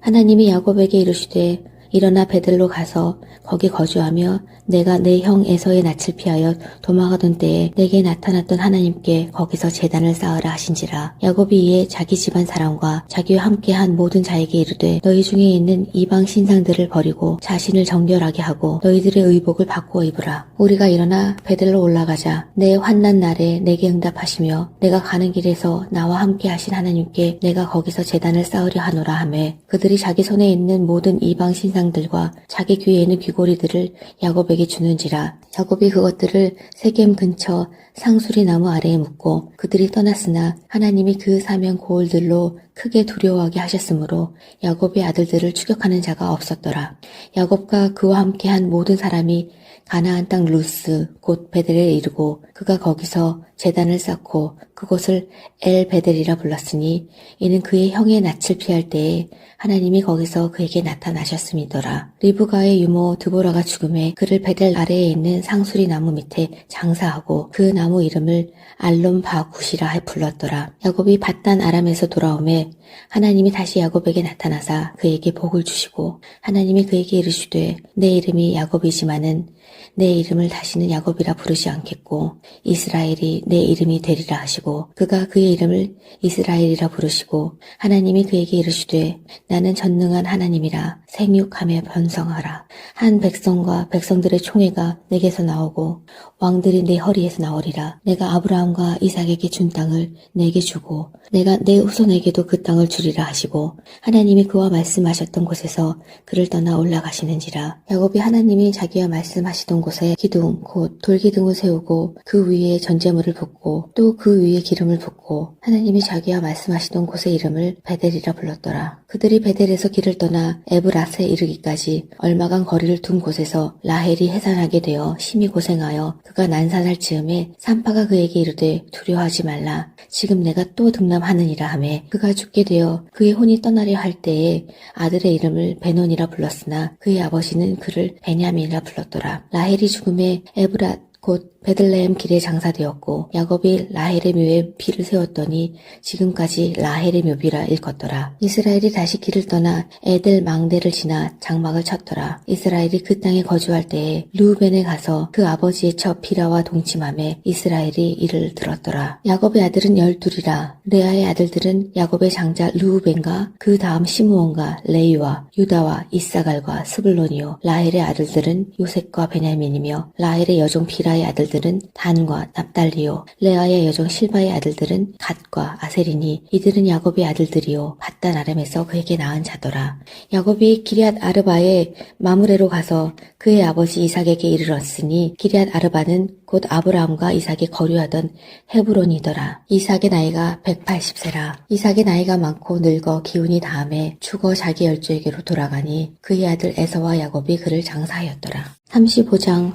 하나님이 야곱에게 이르시되 일어나 베들로 가서 거기 거주하며 내가 내 형 에서의 낯을 피하여 도망하던 때에 내게 나타났던 하나님께 거기서 제단을 쌓으라 하신지라. 야곱이 이에 자기 집안 사람과 자기와 함께한 모든 자에게 이르되 너희 중에 있는 이방 신상들을 버리고 자신을 정결하게 하고 너희들의 의복을 바꾸어 입으라. 우리가 일어나 베들로 올라가자. 내 환난 날에 내게 응답하시며 내가 가는 길에서 나와 함께 하신 하나님께 내가 거기서 제단을 쌓으려 하노라 하매 그들이 자기 손에 있는 모든 이방 신상들과 자기 귀에 있는 귀고리들을 야곱에게 주는지라. 야곱이 그것들을 세겜 근처 상수리 나무 아래에 묻고 그들이 떠났으나 하나님이 그 사면 고을들로 크게 두려워하게 하셨으므로 야곱의 아들들을 추격하는 자가 없었더라. 야곱과 그와 함께한 모든 사람이 가나안 땅 루스 곧 베델에 이르고 그가 거기서 제단을 쌓고 그곳을 엘 베델이라 불렀으니 이는 그의 형의 낯을 피할 때에 하나님이 거기서 그에게 나타나셨음이더라. 리브가의 유모 드보라가 죽음에 그를 베델 아래에 있는 상수리 나무 밑에 장사하고 그 나무 이름을 알론 바굿이라 불렀더라. 야곱이 밧단 아람에서 돌아오매 하나님이 다시 야곱에게 나타나사 그에게 복을 주시고 하나님이 그에게 이르시되 내 이름이 야곱이지만은 내 이름을 다시는 야곱이라 부르지 않겠고 이스라엘이 내 이름이 되리라 하시고 그가 그의 이름을 이스라엘이라 부르시고 하나님이 그에게 이르시되 나는 전능한 하나님이라 생육하며 번성하라. 한 백성과 백성들의 총회가 내게서 나오고 왕들이 내 허리에서 나오리라. 내가 아브라함과 이삭에게 준 땅을 내게 주고 내가 내 후손에게도 그 땅을 주리라 하시고 하나님이 그와 말씀하셨던 곳에서 그를 떠나 올라가시는지라. 야곱이 하나님이 자기와 말씀하시던 곳에 기둥 곧 돌기둥을 세우고 그 위에 전제물을 붓고 또 그 위에 기름을 붓고 하나님이 자기와 말씀하시던 곳의 이름을 베델이라 불렀더라. 그들이 베델에서 길을 떠나 에브라스에 이르기까지 얼마간 거리를 둔 곳에서 라헬이 해산하게 되어 심히 고생하여 그가 난산할 즈음에 산파가 그에게 이르되 두려워하지 말라. 지금 내가 또 등남하느니라 하매 그가 죽게 되어 그의 혼이 떠나려 할 때에 아들의 이름을 베논이라 불렀으나 그의 아버지는 그를 베냐민이라 불렀더라. 라헬이 죽음에 에브랏 곧 베들레헴 길에 장사되었고 야곱이 라헬의 묘에 비를 세웠더니 지금까지 라헬의 묘비라 일컫더라. 이스라엘이 다시 길을 떠나 에델 망대를 지나 장막을 쳤더라. 이스라엘이 그 땅에 거주할 때에 르우벤에 가서 그 아버지의 첩 비라와 동침함에 이스라엘이 이를 들었더라. 야곱의 아들은 12이라. 레아의 아들들은 야곱의 장자 르우벤과 그 다음 시므온과 레위와 유다와 이사갈과 스불론이요. 라헬의 아들들은 요셉과 베냐민이며 라헬의 여종 비라의 아들들은 단과 납달리요. 레아의 여종 실바의 아들들은 갓과 아셀이니 이들은 야곱의 아들들이요. 밧단 아람에서 그에게 낳은 자더라. 야곱이 기럇 아르바에 마므레로 가서 그의 아버지 이삭에게 이르렀으니 기럇 아르바는 곧 아브라함과 이삭이 거류하던 헤브론이더라. 이삭의 나이가 180세라. 이삭의 나이가 많고 늙어 기운이 다함에 죽어 자기 열조에게로 돌아가니 그의 아들 에서와 야곱이 그를 장사하였더라. 35장.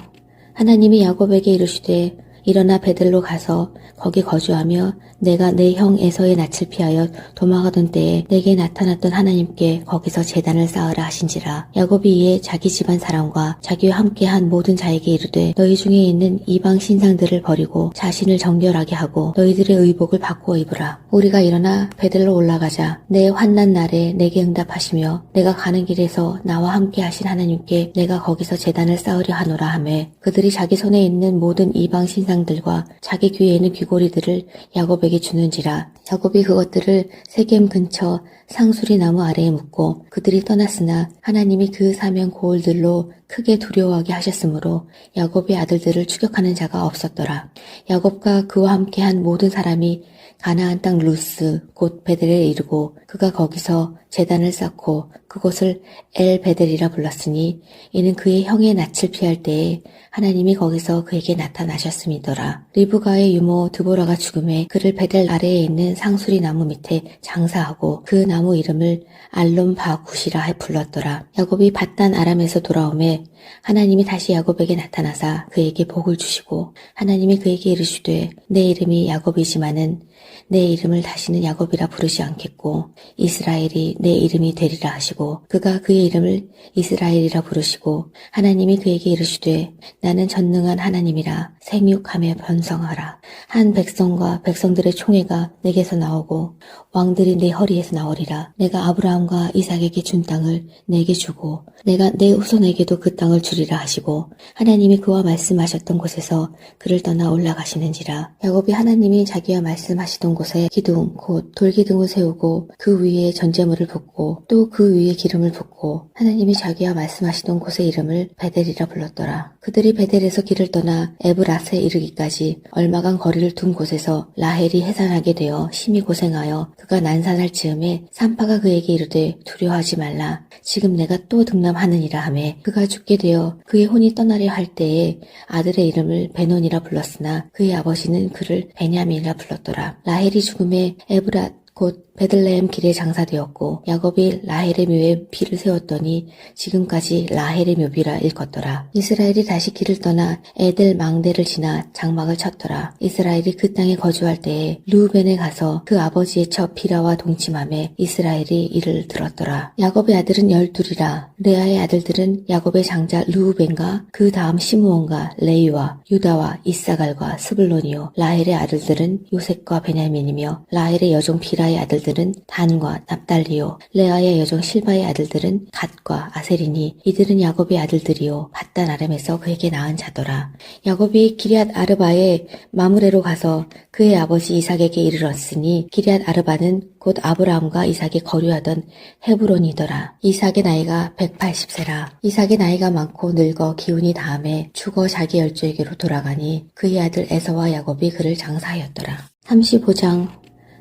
하나님이 야곱에게 이르시되 일어나 베들로 가서 거기 거주하며 내가 내 형 에서의 낯을 피하여 도망하던 때에 내게 나타났던 하나님께 거기서 제단을 쌓으라 하신지라. 야곱이 이에 자기 집안 사람과 자기와 함께한 모든 자에게 이르되 너희 중에 있는 이방 신상들을 버리고 자신을 정결하게 하고 너희들의 의복을 바꾸어 입으라. 우리가 일어나 베들로 올라가자. 내 환난 날에 내게 응답하시며 내가 가는 길에서 나와 함께 하신 하나님께 내가 거기서 제단을 쌓으려 하노라 하매 그들이 자기 손에 있는 모든 이방 신상들과 자기 귀에 있는 귀고리들을 야곱에게 주는지라. 야곱이 그것들을 세겜 근처 상수리 나무 아래에 묻고 그들이 떠났으나 하나님이 그 사면 고을들로 크게 두려워하게 하셨으므로 야곱의 아들들을 추격하는 자가 없었더라. 야곱과 그와 함께한 모든 사람이 가나안 땅 루스 곧 베델에 이르고 그가 거기서 제단을 쌓고 그곳을 엘 베델이라 불렀으니 이는 그의 형의 낯을 피할 때에 하나님이 거기서 그에게 나타나셨음이더라. 리브가의 유모 드보라가 죽음에 그를 베델 아래에 있는 상수리 나무 밑에 장사하고 그 나무 이름을 알론 바굿이라 불렀더라. 야곱이 밧단 아람에서 돌아오매 하나님이 다시 야곱에게 나타나사 그에게 복을 주시고 하나님이 그에게 이르시되 내 이름이 야곱이지만은 내 이름을 다시는 야곱이라 부르지 않겠고 이스라엘이 내 이름이 되리라 하시고 그가 그의 이름을 이스라엘이라 부르시고 하나님이 그에게 이르시되 나는 전능한 하나님이라 생육하며 번성하라. 한 백성과 백성들의 총회가 내게서 나오고 왕들이 내 허리에서 나오리라. 내가 아브라함과 이삭에게 준 땅을 내게 주고 내가 내 후손에게도 그 땅을 주리라 하시고 하나님이 그와 말씀하셨던 곳에서 그를 떠나 올라가시는지라. 야곱이 하나님이 자기와 말씀하시던 곳에 기둥 곧 돌기둥을 세우고 그 위에 전제물을 붓고 또 그 위에 기름을 붓고 하나님이 자기와 말씀하시던 곳의 이름을 베델이라 불렀더라. 그들이 베델에서 길을 떠나 에브랏에 이르기까지 얼마간 거리를 둔 곳에서 라헬이 해산하게 되어 심히 고생하여 그가 난산할 즈음에 산파가 그에게 이르되 두려워하지 말라. 지금 내가 또 등남하느니라 하매 그가 죽게 되어 그의 혼이 떠나려 할 때에 아들의 이름을 베논이라 불렀으나 그의 아버지는 그를 베냐민이라 불렀더라. 라헬이 죽음에 에브랏 곧 베들레헴 길에 장사되었고 야곱이 라헬의 묘에 비를 세웠더니 지금까지 라헬의 묘비라 일컫더라. 이스라엘이 다시 길을 떠나 에델 망대를 지나 장막을 쳤더라. 이스라엘이 그 땅에 거주할 때에 르우벤에 가서 그 아버지의 첩 비라와 동침함에 이스라엘이 이를 들었더라. 야곱의 아들은 12이라. 레아의 아들들은 야곱의 장자 르우벤과 그 다음 시므온과 레위와 유다와 이사갈과 스불론이요. 라헬의 아들들은 요셉과 베냐민이며 라헬의 여종 비라의 아들들은 단과 납달리요. 레아의 여종 실바의 아들들은 갓과 아셀이니 이들은 야곱의 아들들이요. 밧단 아람에서 그에게 낳은 자더라. 야곱이 기럇 아르바에 마므레로 가서 그의 아버지 이삭에게 이르렀으니 기럇 아르바는 곧 아브라함과 이삭이 거류하던 헤브론이더라. 이삭의 나이가 180세라. 이삭의 나이가 많고 늙어 기운이 다함에 죽어 자기 열조에게로 돌아가니 그의 아들 에서와 야곱이 그를 장사하였더라. 35장.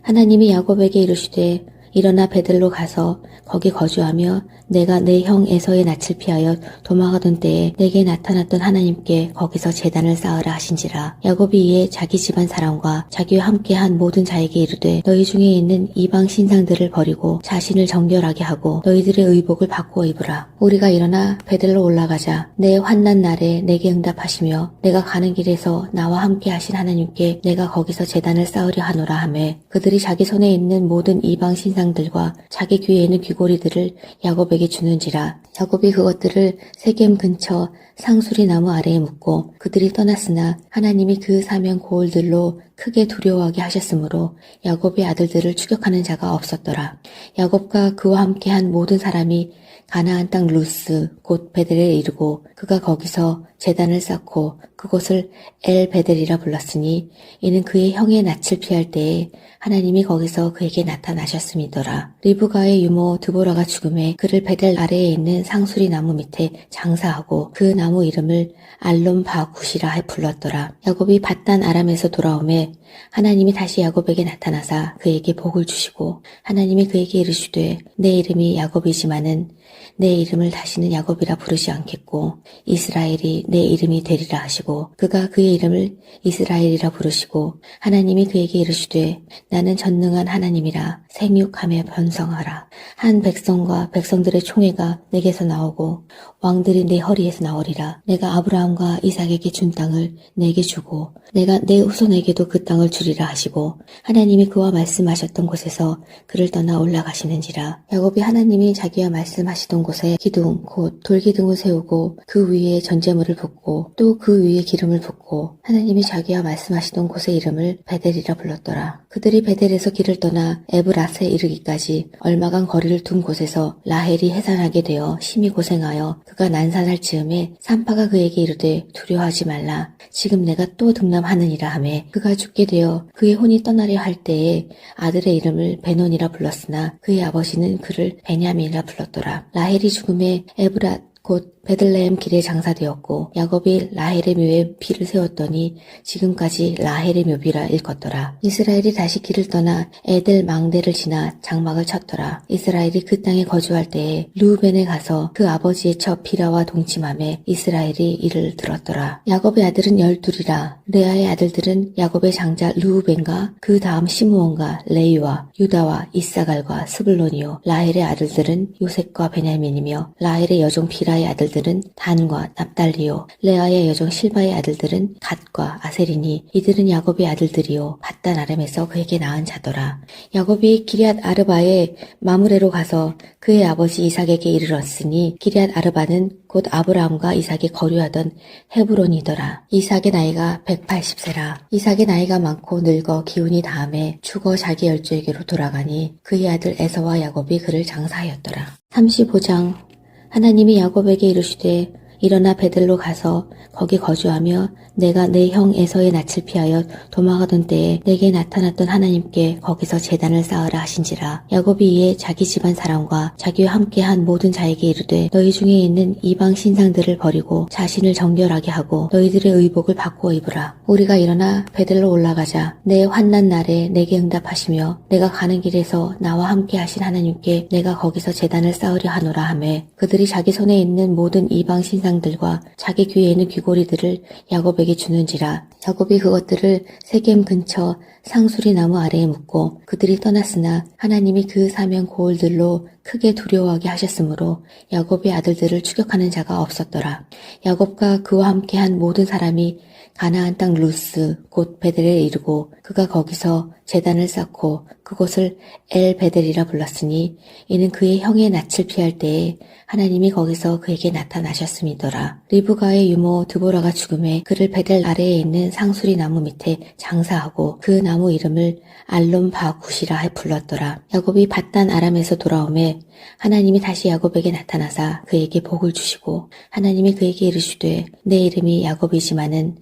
하나님이 야곱에게 이르시되 일어나 베들로 가서 거기 거주하며 내가 내 형 에서의 낯을 피하여 도망하던 때에 내게 나타났던 하나님께 거기서 제단을 쌓으라 하신지라. 야곱이 이에 자기 집안 사람과 자기와 함께한 모든 자에게 이르되 너희 중에 있는 이방 신상들을 버리고 자신을 정결하게 하고 너희들의 의복을 바꾸어 입으라. 우리가 일어나 베들로 올라가자. 내 환난 날에 내게 응답하시며 내가 가는 길에서 나와 함께 하신 하나님께 내가 거기서 제단을 쌓으려 하노라 하매 그들이 자기 손에 있는 모든 이방 신상들과 자기 귀에 있는 귀고리들을 야곱에게 주는지라. 야곱이 그것들을 세겜 근처 상수리 나무 아래에 묻고 그들이 떠났으나 하나님이 그 사면 고을들로 크게 두려워하게 하셨으므로 야곱의 아들들을 추격하는 자가 없었더라. 야곱과 그와 함께한 모든 사람이 가나안 땅 루스 곧 베델에 이르고 그가 거기서 제단을 쌓고 그곳을 엘 베델이라 불렀으니 이는 그의 형의 낯을 피할 때에 하나님이 거기서 그에게 나타나셨음이더라. 리브가의 유모 드보라가 죽음에 그를 베델 아래에 있는 상수리 나무 밑에 장사하고 그 나무 이름을 알론 바굿이라 불렀더라. 야곱이 밧단 아람에서 돌아오매 하나님이 다시 야곱에게 나타나사 그에게 복을 주시고 하나님이 그에게 이르시되 내 이름이 야곱이지만은 내 이름을 다시는 야곱이라 부르지 않겠고 이스라엘이 내 이름이 되리라 하시고 그가 그의 이름을 이스라엘이라 부르시고 하나님이 그에게 이르시되 나는 전능한 하나님이라 생육하며 번성하라. 한 백성과 백성들의 총회가 내게서 나오고 왕들이 내 허리에서 나오리라. 내가 아브라함과 이삭에게 준 땅을 내게 주고 내가 내 후손에게도 그 땅을 주리라 하시고 하나님이 그와 말씀하셨던 곳에서 그를 떠나 올라가시는지라. 야곱이 하나님이 자기와 말씀하시던 곳에 기둥 곧 돌기둥을 세우고 그 위에 전제물을 붓고 또 그 위에 기름을 붓고 하나님이 자기와 말씀하시던 곳의 이름을 베델이라 불렀더라. 그들이 베델에서 길을 떠나 에브라스에 이르기까지 얼마간 거리를 둔 곳에서 라헬이 해산하게 되어 심히 고생하여 그가 난산할 즈음에 산파가 그에게 이르되 두려워하지 말라. 지금 내가 또 등남하느니라 하매 그가 죽게 되어 그의 혼이 떠나려 할 때에 아들의 이름을 베논이라 불렀으나 그의 아버지는 그를 베냐민이라 불렀더라. 라헬이 죽음에 에브라 곧 베들레헴 길에 장사되었고 야곱이 라헬의 묘에 피를 세웠더니 지금까지 라헬의 묘비라 일컫더라. 이스라엘이 다시 길을 떠나 에델 망대를 지나 장막을 쳤더라. 이스라엘이 그 땅에 거주할 때에 르우벤에 가서 그 아버지의 처 비라와 동침하며 이스라엘이 이를 들었더라. 야곱의 아들은 12이라. 레아의 아들들은 야곱의 장자 르우벤과 그 다음 시므온과 레위와 유다와 이사갈과 스불론이요. 라헬의 아들들은 요셉과 베냐민이며 라헬의 여종 비라의 아들들은 단과 납달리요. 레아의 여종 실바의 아들들은 갓과 아셀이니 이들은 야곱의 아들들이요. 밧단 아람에서 그에게 낳은 자더라. 야곱이 기럇 아르바의 마므레로 가서 그의 아버지 이삭에게 이르렀으니 기럇 아르바는 곧 아브라함과 이삭이 거류하던 헤브론이더라. 이삭의 나이가 180세라. 이삭의 나이가 많고 늙어 기운이 다함에 죽어 자기 열조에게로 돌아가니 그의 아들 에서와 야곱이 그를 장사하였더라. 35장. 하나님이 야곱에게 이르시되 일어나 베들로 가서 거기 거주하며 내가 내 형 에서의 낯을 피하여 도망하던 때에 내게 나타났던 하나님께 거기서 제단을 쌓으라 하신지라. 야곱이 이에 자기 집안 사람과 자기와 함께한 모든 자에게 이르되 너희 중에 있는 이방 신상들을 버리고 자신을 정결하게 하고 너희들의 의복을 바꾸어 입으라. 우리가 일어나 베들로 올라가자. 내 환난 날에 내게 응답하시며 내가 가는 길에서 나와 함께 하신 하나님께 내가 거기서 제단을 쌓으려 하노라 하매 그들이 자기 손에 있는 모든 이방 신상들과 자기 귀에 있는 귀고리들을 야곱에게 주는지라. 야곱이 그것들을 세겜 근처 상수리 나무 아래에 묻고 그들이 떠났으나 하나님이 그 사면 고을들로 크게 두려워하게 하셨으므로 야곱의 아들들을 추격하는 자가 없었더라. 야곱과 그와 함께한 모든 사람이 가나안 땅 루스 곧 베델에 이르고 그가 거기서 제단을 쌓고 그곳을 엘 베델이라 불렀으니 이는 그의 형의 낯을 피할 때에 하나님이 거기서 그에게 나타나셨음이더라. 리브가의 유모 드보라가 죽음에 그를 베델 아래에 있는 상수리 나무 밑에 장사하고 그 나무 이름을 알론 바굿이라 불렀더라. 야곱이 밧단 아람에서 돌아오매 하나님이 다시 야곱에게 나타나사 그에게 복을 주시고 하나님이 그에게 이르시되 내 이름이 야곱이지만은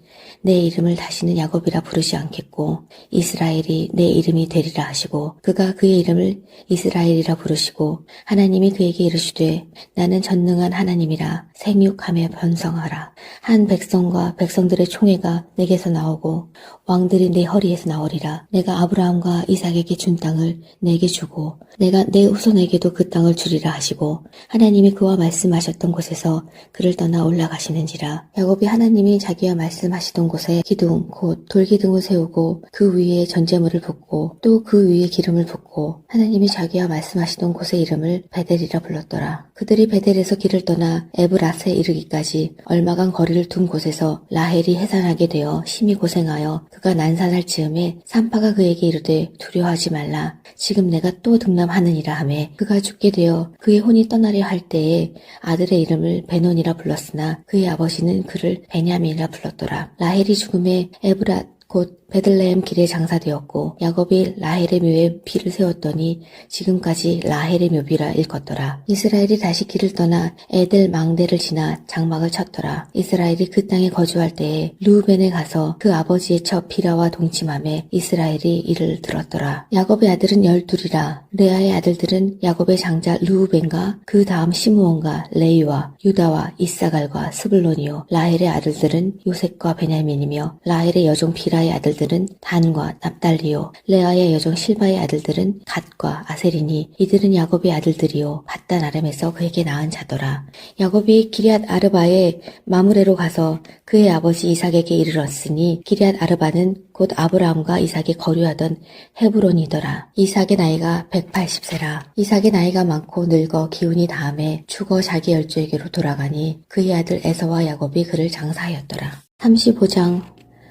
내 이름을 다시는 야곱이라 부르지 않겠고 이스라엘이 내 이름이 되리라 하시고 그가 그의 이름을 이스라엘이라 부르시고 하나님이 그에게 이르시되 나는 전능한 하나님이라 생육하며 번성하라. 한 백성과 백성들의 총회가 내게서 나오고 왕들이 내 허리에서 나오리라. 내가 아브라함과 이삭에게 준 땅을 내게 주고 내가 내 후손에게도 그 땅을 주리라 하시고 하나님이 그와 말씀하셨던 곳에서 그를 떠나 올라가시는지라. 야곱이 하나님이 자기와 말씀하시던 곳에 기둥 곧 돌기둥을 세우고 그 위에 전제물을 붓고 또 그 위에 기름을 붓고 하나님이 자기와 말씀하시던 곳의 이름을 베델이라 불렀더라. 그들이 베델에서 길을 떠나 에브라스에 이르기까지 얼마간 거리를 둔 곳에서 라헬이 해산하게 되어 심히 고생하여 그가 난산할 즈음에 산파가 그에게 이르되 두려워하지 말라. 지금 내가 또 등남하느니라 하매 그가 죽게 되어 그의 혼이 떠나려 할 때에 아들의 이름을 베논이라 불렀으나 그의 아버지는 그를 베냐민이라 불렀더라. 라헬이 죽음에 에브랏 곧 베들레헴 길에 장사되었고 야곱이 라헬의 묘에 비를 세웠더니 지금까지 라헬의 묘비라 일컫더라. 이스라엘이 다시 길을 떠나 에델 망대를 지나 장막을 쳤더라. 이스라엘이 그 땅에 거주할 때에 르우벤에 가서 그 아버지의 첩 비라와 동침함에 이스라엘이 이를 들었더라. 야곱의 아들은 12이라. 레아의 아들들은 야곱의 장자 르우벤과 그 다음 시므온과 레위와 유다와 이사갈과 스불론이요. 라헬의 아들들은 요셉과 베냐민이며 라헬의 여종 비라의 아들들은 단과 납달리요. 레아의 여종 실바의 아들들은 갓과 아셀이니 이들은 야곱의 아들들이요. 밧단 아람에서 그에게 낳은 자더라. 야곱이 기럇 아르바에 마므레로 가서 그의 아버지 이삭에게 이르렀으니 기럇 아르바는 곧 아브라함과 이삭이 거류하던 헤브론이더라. 이삭의 나이가 180세라. 이삭의 나이가 많고 늙어 기운이 다함에 죽어 자기 열조에게로 돌아가니 그의 아들 에서와 야곱이 그를 장사하였더라. 35장.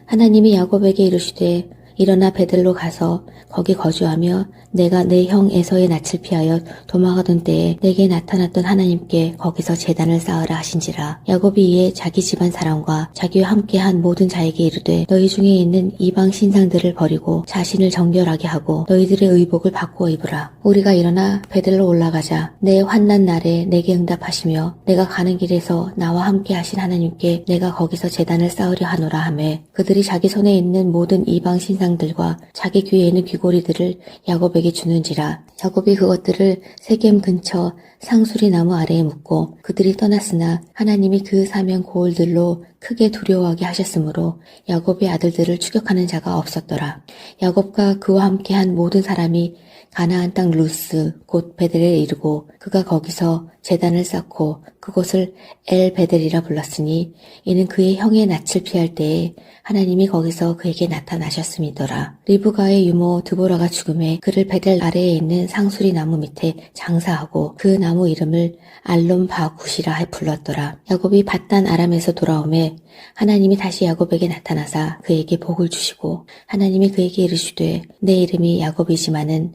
하나님이 야곱에게 이르시되 일어나 베들로 가서 거기 거주하며 내가 내 형 에서의 낯을 피하여 도망하던 때에 내게 나타났던 하나님께 거기서 제단을 쌓으라 하신지라. 야곱이 이에 자기 집안 사람과 자기와 함께한 모든 자에게 이르되 너희 중에 있는 이방 신상들을 버리고 자신을 정결하게 하고 너희들의 의복을 바꾸어 입으라. 우리가 일어나 베들로 올라가자. 내 환난 날에 내게 응답하시며 내가 가는 길에서 나와 함께 하신 하나님께 내가 거기서 제단을 쌓으려 하노라 하매 그들이 자기 손에 있는 모든 이방 신상들과 자기 귀에 있는 귀고리들을 야곱에게 주는지라. 야곱이 그것들을 세겜 근처 상수리 나무 아래에 묻고 그들이 떠났으나 하나님이 그 사면 고을들로 크게 두려워하게 하셨으므로 야곱의 아들들을 추격하는 자가 없었더라. 야곱과 그와 함께한 모든 사람이 가나안 땅 루스 곧 베델에 이르고 그가 거기서 제단을 쌓고 그곳을 엘 베델이라 불렀으니 이는 그의 형의 낯을 피할 때에 하나님이 거기서 그에게 나타나셨음이더라. 리브가의 유모 드보라가 죽음에 그를 베델 아래에 있는 상수리 나무 밑에 장사하고 그 나무 이름을 알론 바굿이라 불렀더라. 야곱이 밧단 아람에서 돌아오매 하나님이 다시 야곱에게 나타나사 그에게 복을 주시고 하나님이 그에게 이르시되 내 이름이 야곱이지만은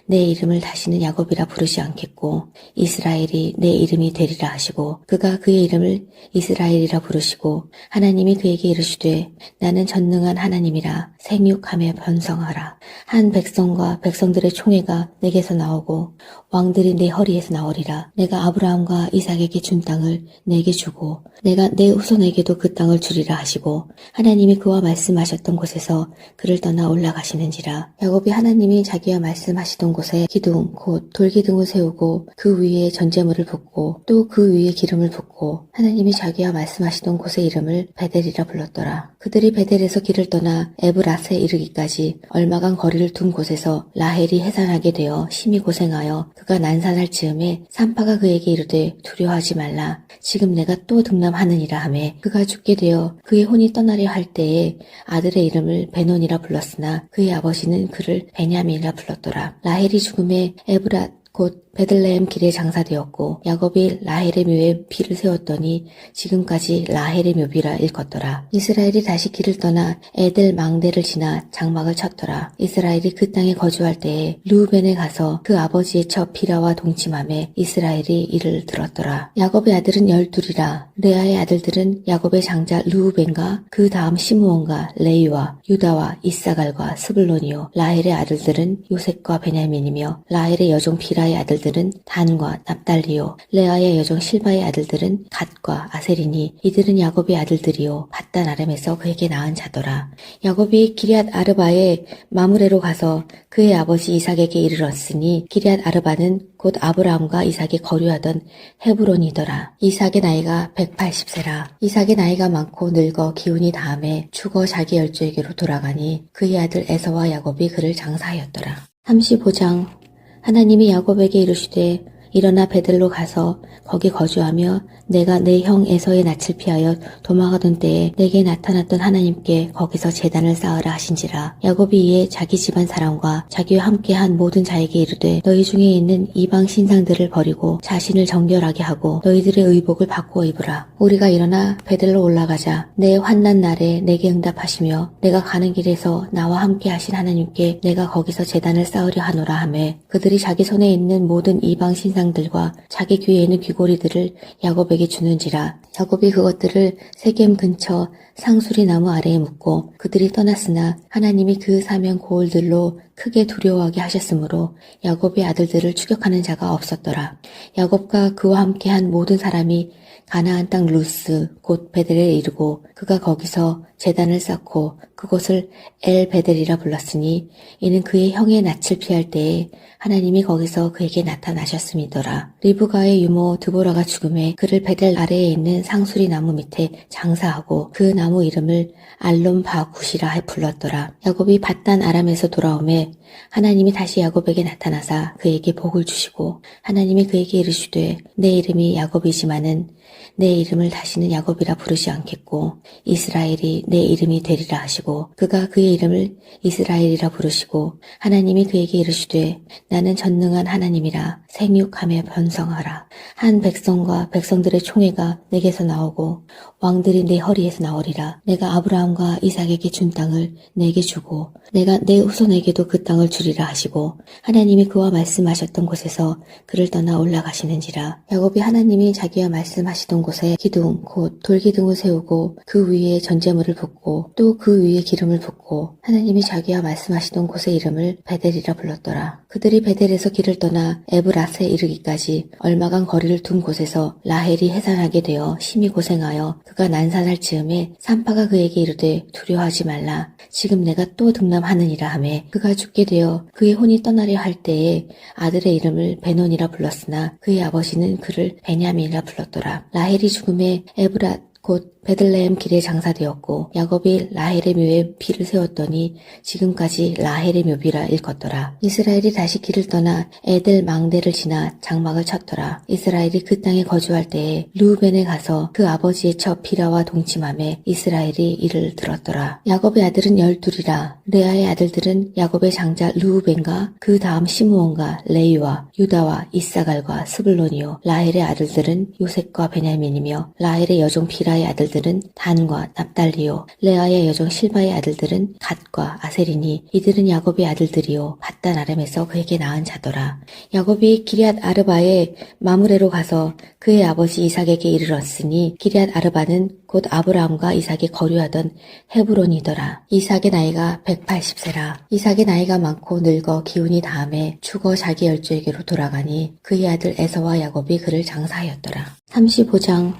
내 이름을 다시는 야곱이라 부르지 않겠고 이스라엘이 내 이름이 되리라 하시고 그가 그의 이름을 이스라엘이라 부르시고 하나님이 그에게 이르시되 나는 전능한 하나님이라 생육하며 번성하라. 한 백성과 백성들의 총회가 내게서 나오고 왕들이 내 허리에서 나오리라. 내가 아브라함과 이삭에게 준 땅을 내게 주고 내가 내 후손에게도 그 땅을 주리라 하시고 하나님이 그와 말씀하셨던 곳에서 그를 떠나 올라가시는지라. 야곱이 하나님이 자기와 말씀하시던 곳에 기둥 곧 돌기둥을 세우고 그 위에 전제물을 붓고 또 그 위에 기름을 붓고 하나님이 자기와 말씀하시던 곳의 이름을 베델이라 불렀더라. 그들이 베델에서 길을 떠나 에브라스에 이르기까지 얼마간 거리를 둔 곳에서 라헬이 해산하게 되어 심히 고생하여 그가 난산할 즈음에 산파가 그에게 이르되 두려워하지 말라. 지금 내가 또 등남하느니라 하매 그가 죽게 되어 그의 혼이 떠나려 할 때에 아들의 이름을 베논이라 불렀으나 그의 아버지는 그를 베냐민이라 불렀더라. 라헬이 죽음에 에브랏 곧 베들레헴 길에 장사되었고 야곱이 라헬의 묘에 비를 세웠더니 지금까지 라헬의 묘비라 일컫더라. 이스라엘이 다시 길을 떠나 에델 망대를 지나 장막을 쳤더라. 이스라엘이 그 땅에 거주할 때에 르우벤에 가서 그 아버지의 첩 비라와 동침함에 이스라엘이 이를 들었더라. 야곱의 아들은 12이라. 레아의 아들들은 야곱의 장자 르우벤과 그 다음 시므온과 레위와 유다와 이사갈과 스불론이요. 라헬의 아들들은 요셉과 베냐민이며 라헬의 여종 비라의 아들들 아들들은 단과 납달리요 레아의 여종 실바의 아들들은 갓과 아셀이니 이들은 야곱의 아들들이요 밧단 아람에서 그에게 낳은 자더라. 야곱이 기럇 아르바의 마므레로 가서 그의 아버지 이삭에게 이르렀으니 기럇 아르바는 곧 아브라함과 이삭이 거류하던 헤브론이더라. 이삭의 나이가 180세라. 이삭의 나이가 많고 늙어 기운이 다함에 죽어 자기 열조에게로 돌아가니 그의 아들 에서와 야곱이 그를 장사하였더라. 35장. 하나님이 야곱에게 이르시되 일어나 베들로 가서 거기 거주하며 내가 내 형 에서의 낯을 피하여 도망하던 때에 내게 나타났던 하나님께 거기서 제단을 쌓으라 하신지라. 야곱이 이에 자기 집안 사람과 자기와 함께한 모든 자에게 이르되 너희 중에 있는 이방 신상들을 버리고 자신을 정결하게 하고 너희들의 의복을 바꾸어 입으라. 우리가 일어나 베들로 올라가자. 내 환난 날에 내게 응답하시며 내가 가는 길에서 나와 함께 하신 하나님께 내가 거기서 제단을 쌓으려 하노라 하매 그들이 자기 손에 있는 모든 이방 신상들과 자기 귀에 있는 귀고리들을 야곱에게 주는지라. 야곱이 그것들을 세겜 근처 상수리 나무 아래에 묻고 그들이 떠났으나 하나님이 그 사면 고을들로 크게 두려워하게 하셨으므로 야곱의 아들들을 추격하는 자가 없었더라. 야곱과 그와 함께한 모든 사람이 가나안 땅 루스 곧 베델에 이르고 그가 거기서 제단을 쌓고 그곳을 엘 베델이라 불렀으니 이는 그의 형의 낯을 피할 때에 하나님이 거기서 그에게 나타나셨음이더라. 리브가의 유모 드보라가 죽음에 그를 베델 아래에 있는 상수리 나무 밑에 장사하고 그 나무 이름을 알론 바굿이라 불렀더라. 야곱이 밧단 아람에서 돌아오매 하나님이 다시 야곱에게 나타나사 그에게 복을 주시고 하나님이 그에게 이르시되 내 이름이 야곱이지만은 내 이름을 다시는 야곱이라 부르지 않겠고 이스라엘이 내 이름이 되리라 하시고 그가 그의 이름을 이스라엘이라 부르시고 하나님이 그에게 이르시되 나는 전능한 하나님이라 생육하며 번성하라. 한 백성과 백성들의 총회가 내게서 나오고 왕들이 내 허리에서 나오리라. 내가 아브라함과 이삭에게 준 땅을 내게 주고 내가 내 후손에게도 그 땅을 주리라 하시고 하나님이 그와 말씀하셨던 곳에서 그를 떠나 올라가시는지라. 야곱이 하나님이 자기와 말씀하시던 곳에 기둥 곧 돌기둥을 세우고 그 위에 전제물을 붓고 또 그 위에 기름을 붓고 하나님이 자기와 말씀하시던 곳의 이름을 베델이라 불렀더라. 그들이 베델에서 길을 떠나 에브라스에 이르기까지 얼마간 거리를 둔 곳에서 라헬이 해산하게 되어 심히 고생하여 그가 난산할 즈음에 산파가 그에게 이르되 두려워하지 말라. 지금 내가 또 등남하느니라 하매 그가 죽게 되어 그의 혼이 떠나려 할 때에 아들의 이름을 베논이라 불렀으나 그의 아버지는 그를 베냐민이라 불렀더라. 라헬이 죽음에 에브랏 곧 베들레헴 길에 장사되었고 야곱이 라헬의 묘에 피를 세웠더니 지금까지 라헬의 묘비라 일컫더라. 이스라엘이 다시 길을 떠나 에델 망대를 지나 장막을 쳤더라. 이스라엘이 그 땅에 거주할 때에 르우벤에 가서 그 아버지의 처 비라와 동침하며 이스라엘이 이를 들었더라. 야곱의 아들은 12이라. 레아의 아들들은 야곱의 장자 르우벤과 그 다음 시므온과 레위와 유다와 이사갈과 스불론이요 라헬의 아들들은 요셉과 베냐민이며 라헬의 여종 비라의 아들들은 단과 납달리요 레아의 여종 실바의 아들들은 갓과 아셀이니 이들은 야곱의 아들들이요 밧단 아람에서 그에게 낳은 자더라. 야곱이 기럇 아르바의 마므레로 가서 그의 아버지 이삭에게 이르렀으니 기럇 아르바는 곧 아브라함과 이삭이 거류하던 헤브론이더라. 이삭의 나이가 180세라. 이삭의 나이가 많고 늙어 기운이 다함에 죽어 자기 열조에게로 돌아가니 그의 아들 에서와 야곱이 그를 장사하였더라. 35장.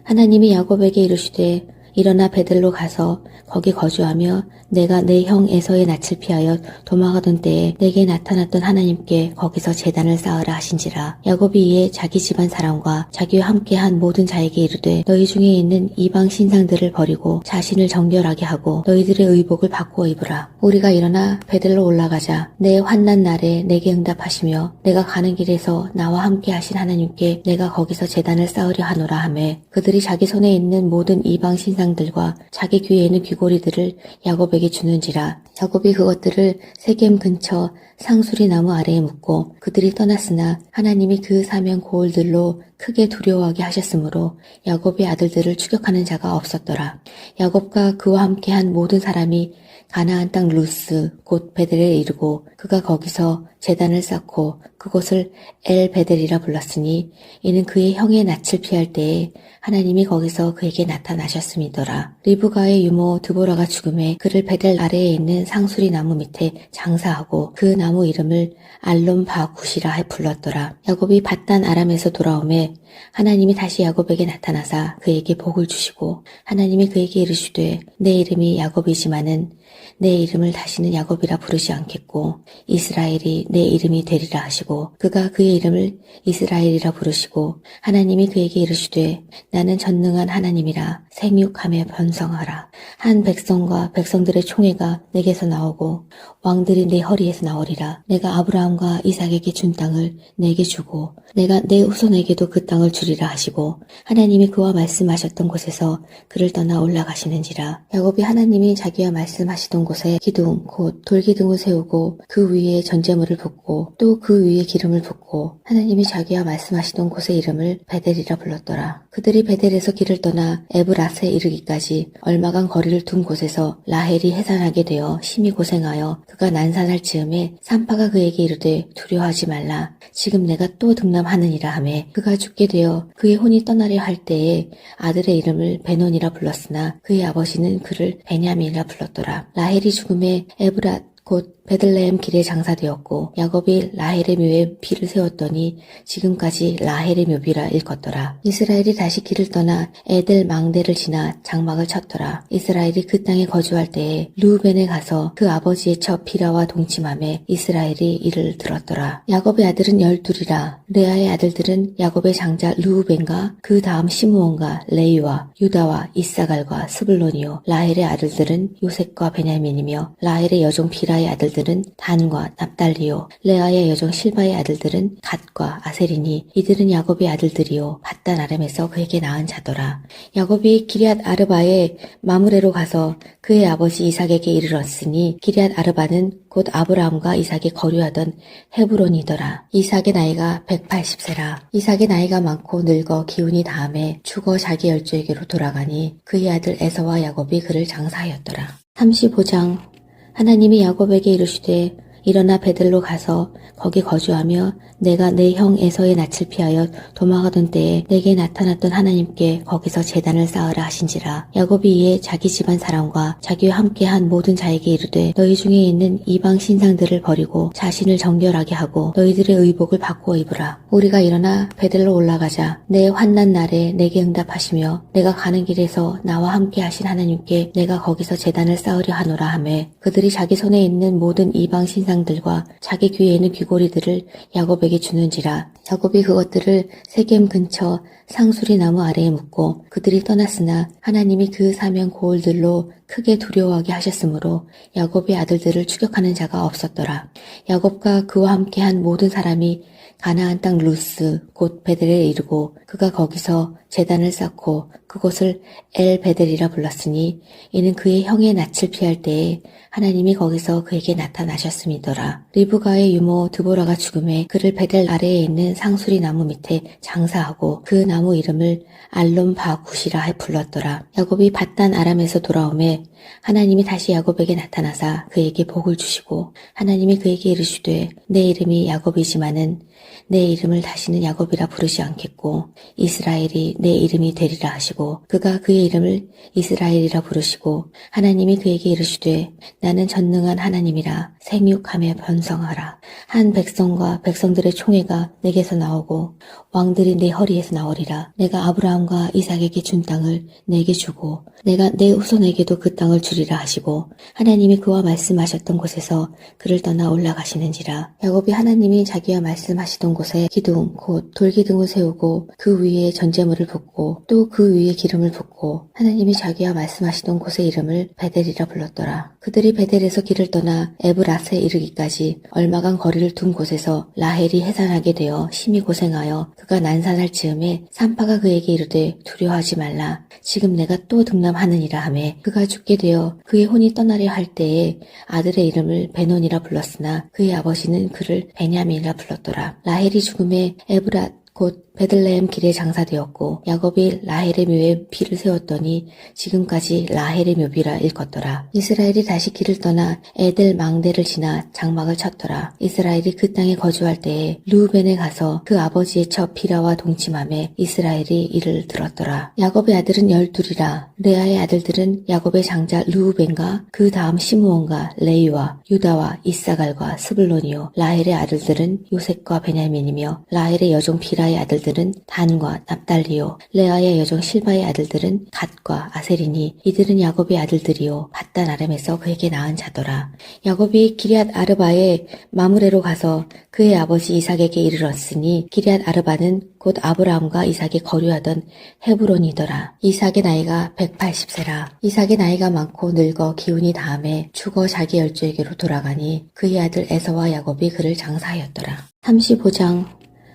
하나님이 야곱에게 이르시되 일어나 베들로 가서 거기 거주하며 내가 내 형 에서의 낯을 피하여 도망하던 때에 내게 나타났던 하나님께 거기서 제단을 쌓으라 하신지라. 야곱이 이에 자기 집안 사람과 자기와 함께한 모든 자에게 이르되 너희 중에 있는 이방 신상들을 버리고 자신을 정결하게 하고 너희들의 의복을 바꾸어 입으라. 우리가 일어나 베들로 올라가자. 내 환난 날에 내게 응답하시며 내가 가는 길에서 나와 함께 하신 하나님께 내가 거기서 제단을 쌓으려 하노라 하매 그들이 자기 손에 있는 모든 이방 신상들과 자기 귀에 있는 귀고리들을 야곱에게 주는지라. 야곱이 그것들을 세겜 근처 상수리 나무 아래에 묻고 그들이 떠났으나 하나님이 그 사면 고을들로 크게 두려워하게 하셨으므로 야곱의 아들들을 추격하는 자가 없었더라. 야곱과 그와 함께한 모든 사람이 가나안 땅 루스 곧 베델에 이르고 그가 거기서 제단을 쌓고 그곳을 엘베델이라 불렀으니 이는 그의 형의 낯을 피할 때에 하나님이 거기서 그에게 나타나셨음이더라. 리브가의 유모 드보라가 죽음에 그를 베델 아래에 있는 상수리 나무 밑에 장사하고 그 나무 이름을 알론 바굿이라 불렀더라. 야곱이 밧단 아람에서 돌아오매 하나님이 다시 야곱에게 나타나사 그에게 복을 주시고 하나님이 그에게 이르시되 내 이름이 야곱이지만은 내 이름을 다시는 야곱이라 부르지 않겠고 이스라엘이 내 이름이 되리라 하시고 그가 그의 이름을 이스라엘이라 부르시고 하나님이 그에게 이르시되 나는 전능한 하나님이라 생육함에 번성하라. 한 백성과 백성들의 총회가 내게서 나오고 왕들이 내 허리에서 나오리라. 내가 아브라함과 이삭에게 준 땅을 내게 주고 내가 내 후손에게도 그 땅을 주리라 하시고 하나님이 그와 말씀하셨던 곳에서 그를 떠나 올라가시는지라. 야곱이 하나님이 자기와 말씀하시던 곳에 기둥 곧 돌기둥을 세우고 그 위에 전제물을 붓고 또 그 위에 기름을 붓고 하나님이 자기와 말씀하시던 곳의 이름을 베델이라 불렀더라. 그들이 베델에서 길을 떠나 에브라스에 이르기까지 얼마간 거리를 둔 곳에서 라헬이 해산하게 되어 심히 고생하여 그가 난산할 즈음에 산파가 그에게 이르되 두려워하지 말라. 지금 내가 또 등남하느니라 하매 그가 죽게 되어 그의 혼이 떠나려 할 때에 아들의 이름을 베논이라 불렀으나 그의 아버지는 그를 베냐민이라 불렀더라. 라헬이 죽음에 에브랏 곧 베들레헴 길에 장사되었고 야곱이 라헬의 묘에 비를 세웠더니 지금까지 라헬의 묘비라 일컫더라. 이스라엘이 다시 길을 떠나 에델 망대를 지나 장막을 쳤더라. 이스라엘이 그 땅에 거주할 때에 르우벤에 가서 그 아버지의 첩 비라와 동침함에 이스라엘이 이를 들었더라. 야곱의 아들은 12이라. 레아의 아들들은 야곱의 장자 르우벤과 그 다음 시므온과 레위와 유다와 이사갈과 스불론이요. 라헬의 아들들은 요셉과 베냐민이며 라헬의 여종 비라의 아들들은 단과 납달리요. 레아의 여종 실바의 아들들은 갓과 아셀이니 이들은 야곱의 아들들이요. 밧단 아람에서 그에게 낳은 자더라. 야곱이 기럇 아르바에 마므레로 가서 그의 아버지 이삭에게 이르렀으니 기럇 아르바는 곧 아브라함과 이삭이 거류하던 헤브론이더라. 이삭의 나이가 180세라. 이삭의 나이가 많고 늙어 기운이 다함에 죽어 자기 열조에게로 돌아가니 그의 아들 에서와 야곱이 그를 장사하였더라. 35장 하나님이 야곱에게 이르시되 일어나 베들로 가서 거기 거주하며 내가 내 형 에서의 낯을 피하여 도망하던 때에 내게 나타났던 하나님께 거기서 제단을 쌓으라 하신지라. 야곱이 이에 자기 집안 사람과 자기와 함께한 모든 자에게 이르되 너희 중에 있는 이방 신상들을 버리고 자신을 정결하게 하고 너희들의 의복을 바꾸어 입으라. 우리가 일어나 베들로 올라가자. 내 환난 날에 내게 응답하시며 내가 가는 길에서 나와 함께 하신 하나님께 내가 거기서 제단을 쌓으려 하노라 하매 그들이 자기 손에 있는 모든 이방 신상들과 자기 귀에 있는 귀고리들을 야곱에게 주는지라. 야곱이 그것들을 세겜 근처 상수리 나무 아래에 묻고 그들이 떠났으나 하나님이 그 사면 고을들로 크게 두려워하게 하셨으므로 야곱의 아들들을 추격하는 자가 없었더라. 야곱과 그와 함께한 모든 사람이 가나안 땅 루스 곧 베델에 이르고 그가 거기서 제단을 쌓고 그곳을 엘베델이라 불렀으니 이는 그의 형의 낯을 피할 때에 하나님이 거기서 그에게 나타나셨음이더라. 리브가의 유모 드보라가 죽음에 그를 베델 아래에 있는 상수리 나무 밑에 장사하고 그 나무 이름을 알론 바굿이라 불렀더라. 야곱이 밧단 아람에서 돌아오매 하나님이 다시 야곱에게 나타나사 그에게 복을 주시고 하나님이 그에게 이르시되 내 이름이 야곱이지만은 내 이름을 다시는 야곱이라 부르지 않겠고 이스라엘이 내 이름이 되리라 하시고 그가 그의 이름을 이스라엘이라 부르시고 하나님이 그에게 이르시되 나는 전능한 하나님이라 생육함에 번성하라. 한 백성과 백성들의 총회가 내게서 나오고 왕들이 내 허리에서 나오리라. 내가 아브라함과 이삭에게 준 땅을 내게 주고 내가 내 후손에게도 그 땅을 주리라 하시고 하나님이 그와 말씀하셨던 곳에서 그를 떠나 올라가시는지라. 야곱이 하나님이 자기와 말씀하시던 곳에 기둥 곧 돌기둥을 세우고 그 위에 전제물을 붓고 또 그 위에 기름을 붓고 하나님이 자기와 말씀하시던 곳의 이름을 베델이라 불렀더라. 그들이 베델에서 길을 떠나 에브라스에 이르기까지 얼마간 거리를 둔 곳에서 라헬이 해산하게 되어 심히 고생하여 그가 난산할 즈음에 산파가 그에게 이르되 두려워하지 말라. 지금 내가 또 등남하느니라 하매 그가 죽게 되어 그의 혼이 떠나려 할 때에 아들의 이름을 베논이라 불렀으나 그의 아버지는 그를 베냐민이라 불렀더라. 라헬이 죽음에 에브랏 곧 베들레헴 길에 장사되었고 야곱이 라헬의 묘에 피를 세웠더니 지금까지 라헬의 묘비라 일컫더라. 이스라엘이 다시 길을 떠나 에델 망대를 지나 장막을 쳤더라. 이스라엘이 그 땅에 거주할 때에 르우벤에 가서 그 아버지의 첩 비라와 동침함에 이스라엘이 이를 들었더라. 야곱의 아들은 12이라. 레아의 아들들은 야곱의 장자 르우벤과 그 다음 시므온과 레위와 유다와 이사갈과 스불론이요. 라헬의 아들들은 요셉과 베냐민이며 라헬의 여종 비라의 아들들은 단과 납달리요. 레아의 여종 실바의 아들들은 갓과 아셀이니 이들은 야곱의 아들들이요. 밧단 아람에서 그에게 낳은 자더라. 야곱이 기럇 아르바에 마므레로 가서 그의 아버지 이삭에게 이르렀으니 기럇 아르바는 곧 아브라함과 이삭이 거류하던 헤브론이더라. 이삭의 나이가 180세라. 이삭의 나이가 많고 늙어 기운이 다함에 죽어 자기 열조에게로 돌아가니 그의 아들 에서와 야곱이 그를 장사하였더라. 35장.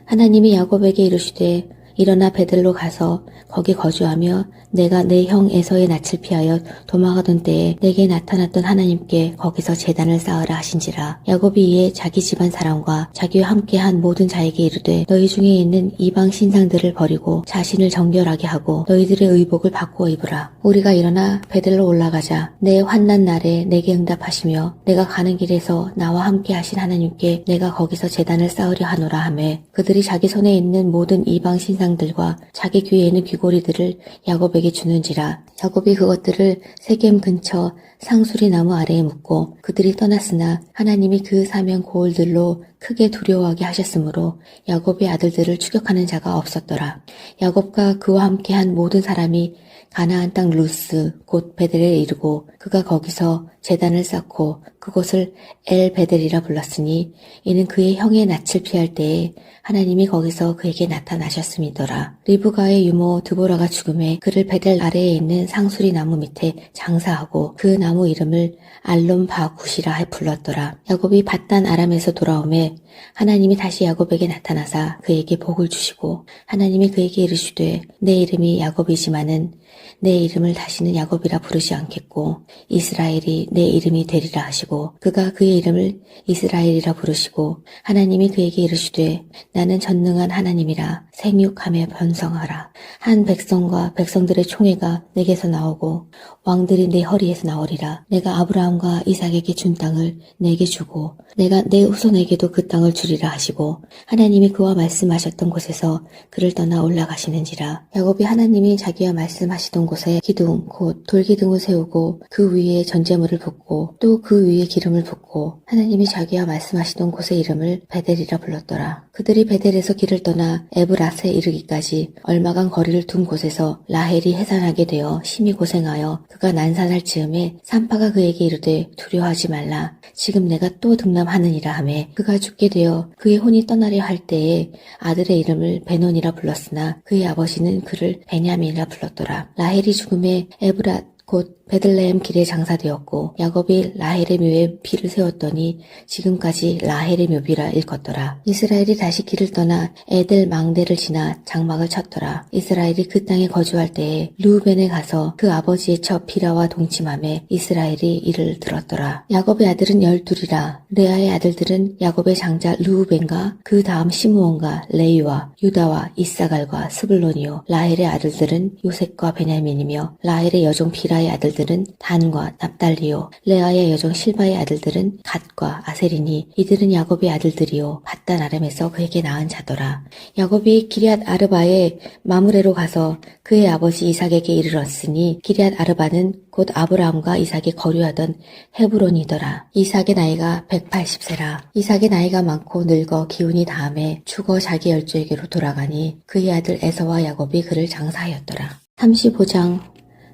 하나님이 야곱에게 이르시되 일어나 베들로 가서 거기 거주하며 내가 내 형 에서의 낯을 피하여 도망하던 때에 내게 나타났던 하나님께 거기서 제단을 쌓으라 하신지라. 야곱이 이에 자기 집안 사람과 자기와 함께한 모든 자에게 이르되 너희 중에 있는 이방 신상들을 버리고 자신을 정결하게 하고 너희들의 의복을 바꾸어 입으라. 우리가 일어나 베들로 올라가자. 내 환난 날에 내게 응답하시며 내가 가는 길에서 나와 함께 하신 하나님께 내가 거기서 제단을 쌓으려 하노라 하매 그들이 자기 손에 있는 모든 이방 신상들과 자기 귀에 있는 귀고리들을 야곱에게 주는지라. 야곱이 그것들을 세겜 근처 상수리 나무 아래에 묻고 그들이 떠났으나 하나님이 그 사면 고을들로 크게 두려워하게 하셨으므로 야곱의 아들들을 추격하는 자가 없었더라. 야곱과 그와 함께한 모든 사람이 가나안 땅 루스 곧 베델에 이르고 그가 거기서 제단을 쌓고 그곳을 엘 베델이라 불렀으니 이는 그의 형의 낯을 피할 때에 하나님이 거기서 그에게 나타나셨음이더라. 리브가의 유모 드보라가 죽음에 그를 베델 아래에 있는 상수리 나무 밑에 장사하고 그 나무 이름을 알론 바굿이라 불렀더라. 야곱이 밧단 아람에서 돌아오매 하나님이 다시 야곱에게 나타나사 그에게 복을 주시고 하나님이 그에게 이르시되 내 이름이 야곱이지만은 내 이름을 다시는 야곱이라 부르지 않겠고 이스라엘이 내 이름이 되리라 하시고 그가 그의 이름을 이스라엘이라 부르시고 하나님이 그에게 이르시되 나는 전능한 하나님이라 생육하며 번성하라. 한 백성과 백성들의 총회가 내게서 나오고 왕들이 내 허리에서 나오리라. 내가 아브라함과 이삭에게 준 땅을 내게 주고 내가 내 후손에게도 그 땅을 주리라 하시고 하나님이 그와 말씀하셨던 곳에서 그를 떠나 올라가시는지라. 야곱이 하나님이 자기와 말씀하시던 곳에 기둥 곧 돌기둥을 세우고 그 위에 전제물을 붓고 또 그 위에 기름을 붓고 하나님이 자기와 말씀하시던 곳의 이름을 베델이라 불렀더라. 그들이 베델에서 길을 떠나 에브라스에 이르기까지 얼마간 거리를 둔 곳에서 라헬이 해산하게 되어 심히 고생하여 그가 난산할 즈음에 산파가 그에게 이르되 두려워하지 말라. 지금 내가 또 등남하느니라 하매 그가 죽게 되어 그의 혼이 떠나려 할 때에 아들의 이름을 베논이라 불렀으나 그의 아버지는 그를 베냐민이라 불렀더라. 라헬이 죽음에 에브라 곧 베들레헴 길에 장사되었고 야곱이 라헬의 묘에 피를 세웠더니 지금까지 라헬의 묘비라 일컫더라. 이스라엘이 다시 길을 떠나 에델 망대를 지나 장막을 쳤더라. 이스라엘이 그 땅에 거주할 때에 르우벤에 가서 그 아버지의 첩 비라와 동침함에 이스라엘이 이를 들었더라. 야곱의 아들은 12이라. 레아의 아들들은 야곱의 장자 르우벤과 그 다음 시므온과 레위와 유다와 이사갈과 스불론이요. 라헬의 아들들은 요셉과 베냐민이며 라헬의 여종 비라의 아들들은 단과 납달리요. 레아의 여종 실바의 아들들은 갓과 아셀이니 이들은 야곱의 아들들이요. 밧단 아람에서 그에게 낳은 자더라. 야곱이 기럇 아르바에 마므레로 가서 그의 아버지 이삭에게 이르렀으니 기럇 아르바는 곧 아브라함과 이삭이 거류하던 헤브론이더라. 이삭의 나이가 180세라. 이삭의 나이가 많고 늙어 기운이 다함에 죽어 자기 열조에게로 돌아가니 그의 아들 에서와 야곱이 그를 장사하였더라. 35장.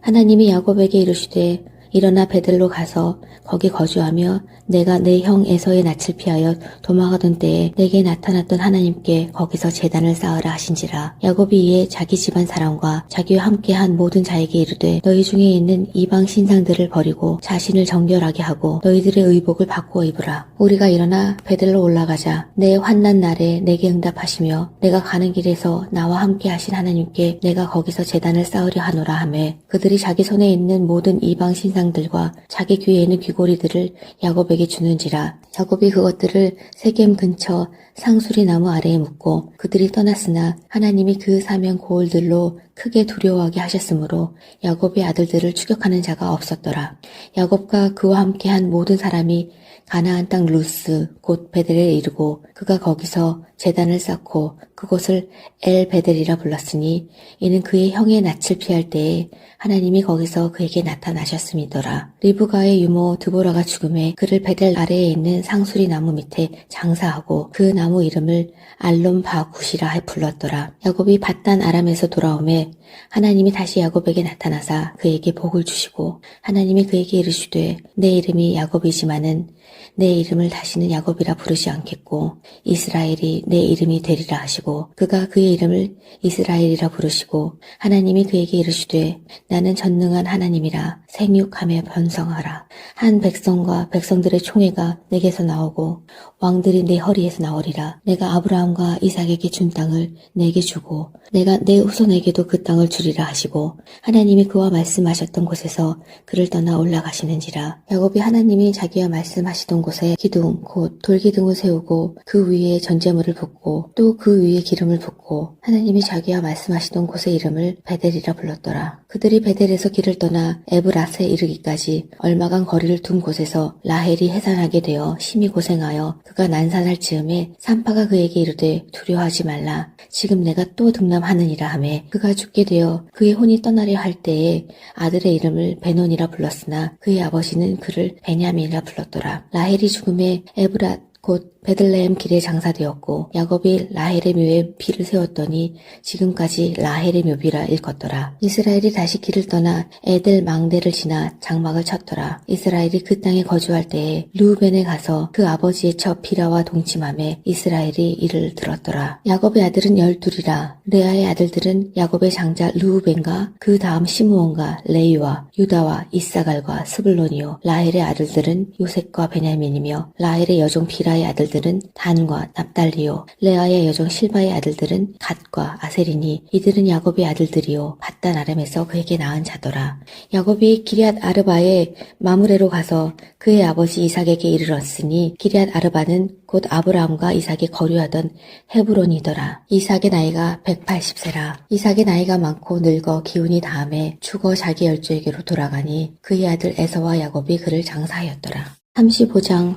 하나님이 야곱에게 이르시되 일어나 베들로 가서 거기 거주하며 내가 내 형 에서의 낯을 피하여 도망하던 때에 내게 나타났던 하나님께 거기서 제단을 쌓으라 하신지라. 야곱이 이에 자기 집안 사람과 자기와 함께한 모든 자에게 이르되 너희 중에 있는 이방 신상들을 버리고 자신을 정결하게 하고 너희들의 의복을 바꾸어 입으라. 우리가 일어나 베들로 올라가자. 내 환난 날에 내게 응답하시며 내가 가는 길에서 나와 함께 하신 하나님께 내가 거기서 제단을 쌓으려 하노라 하매 그들이 자기 손에 있는 모든 이방 신상 신상들과 자기 귀에 있는 귀고리들을 야곱에게 주는지라. 야곱이 그것들을 세겜 근처 상수리 나무 아래에 묻고 그들이 떠났으나 하나님이 그 사면 고을들로 크게 두려워하게 하셨으므로 야곱의 아들들을 추격하는 자가 없었더라. 야곱과 그와 함께한 모든 사람이 가나안 땅 루스 곧 베델에 이르고 그가 거기서 제단을 쌓고 그곳을 엘 베델이라 불렀으니 이는 그의 형의 낯을 피할 때에 하나님이 거기서 그에게 나타나셨음이더라. 리브가의 유모 드보라가 죽음에 그를 베델 아래에 있는 상수리 나무 밑에 장사하고 그 나무 이름을 알론 바굿이라 불렀더라. 야곱이 밧단 아람에서 돌아오매 하나님이 다시 야곱에게 나타나사 그에게 복을 주시고 하나님이 그에게 이르시되 내 이름이 야곱이지만은 내 이름을 다시는 야곱이라 부르지 않겠고 이스라엘이 내 이름이 되리라 하시고 그가 그의 이름을 이스라엘이라 부르시고 하나님이 그에게 이르시되 나는 전능한 하나님이라 생육하며 번성하라. 한 백성과 백성들의 총회가 내게서 나오고 왕들이 내 허리에서 나오리라. 내가 아브라함과 이삭에게 준 땅을 내게 주고 내가 내 후손에게도 그 땅을 주리라 하시고 하나님이 그와 말씀하셨던 곳에서 그를 떠나 올라가시는지라. 야곱이 하나님이 자기와 말씀하시던 곳에 기둥 곧 돌기둥을 세우고 그 위에 전제물을 붓고 또 그 위에 기름을 붓고 하나님이 자기와 말씀하시던 곳의 이름을 베델이라 불렀더라. 그들이 베델에서 길을 떠나 에브라스에 이르기까지 얼마간 거리를 둔 곳에서 라헬이 해산하게 되어 심히 고생하여 그가 난산할 즈음에 산파가 그에게 이르되 두려워하지 말라. 지금 내가 또 등남하느니라 하매 그가 죽게 되어 그의 혼이 떠나려 할 때에 아들의 이름을 베논이라 불렀으나 그의 아버지는 그를 베냐민이라 불렀더라. 라헬이 죽음에 에브라 곧 베들레헴 길에 장사되었고 야곱이 라헬의 묘에 피를 세웠더니 지금까지 라헬의 묘비라 일컫더라. 이스라엘이 다시 길을 떠나 에델 망대를 지나 장막을 쳤더라. 이스라엘이 그 땅에 거주할 때에 르우벤에 가서 그 아버지의 처 비라와 동침하며 이스라엘이 이를 들었더라. 야곱의 아들은 12이라. 레아의 아들들은 야곱의 장자 르우벤과 그 다음 시므온과 레위와 유다와 이사갈과 스불론이요. 라헬의 아들들은 요셉과 베냐민이며 라헬의 여종 비라의 아들들은 단과 납달리요. 레아의 여종 실바의 아들들은 갓과 아셀이니 이들은 야곱의 아들들이요. 밧단 아람에서 그에게 낳은 자더라. 야곱이 기럇 아르바에 마므레로 가서 그의 아버지 이삭에게 이르렀으니 기럇 아르바는 곧 아브라함과 이삭이 거류하던 헤브론이더라. 이삭의 나이가 180세라. 이삭의 나이가 많고 늙어 기운이 다함에 죽어 자기 열조에게로 돌아가니 그의 아들 에서와 야곱이 그를 장사하였더라. 35장.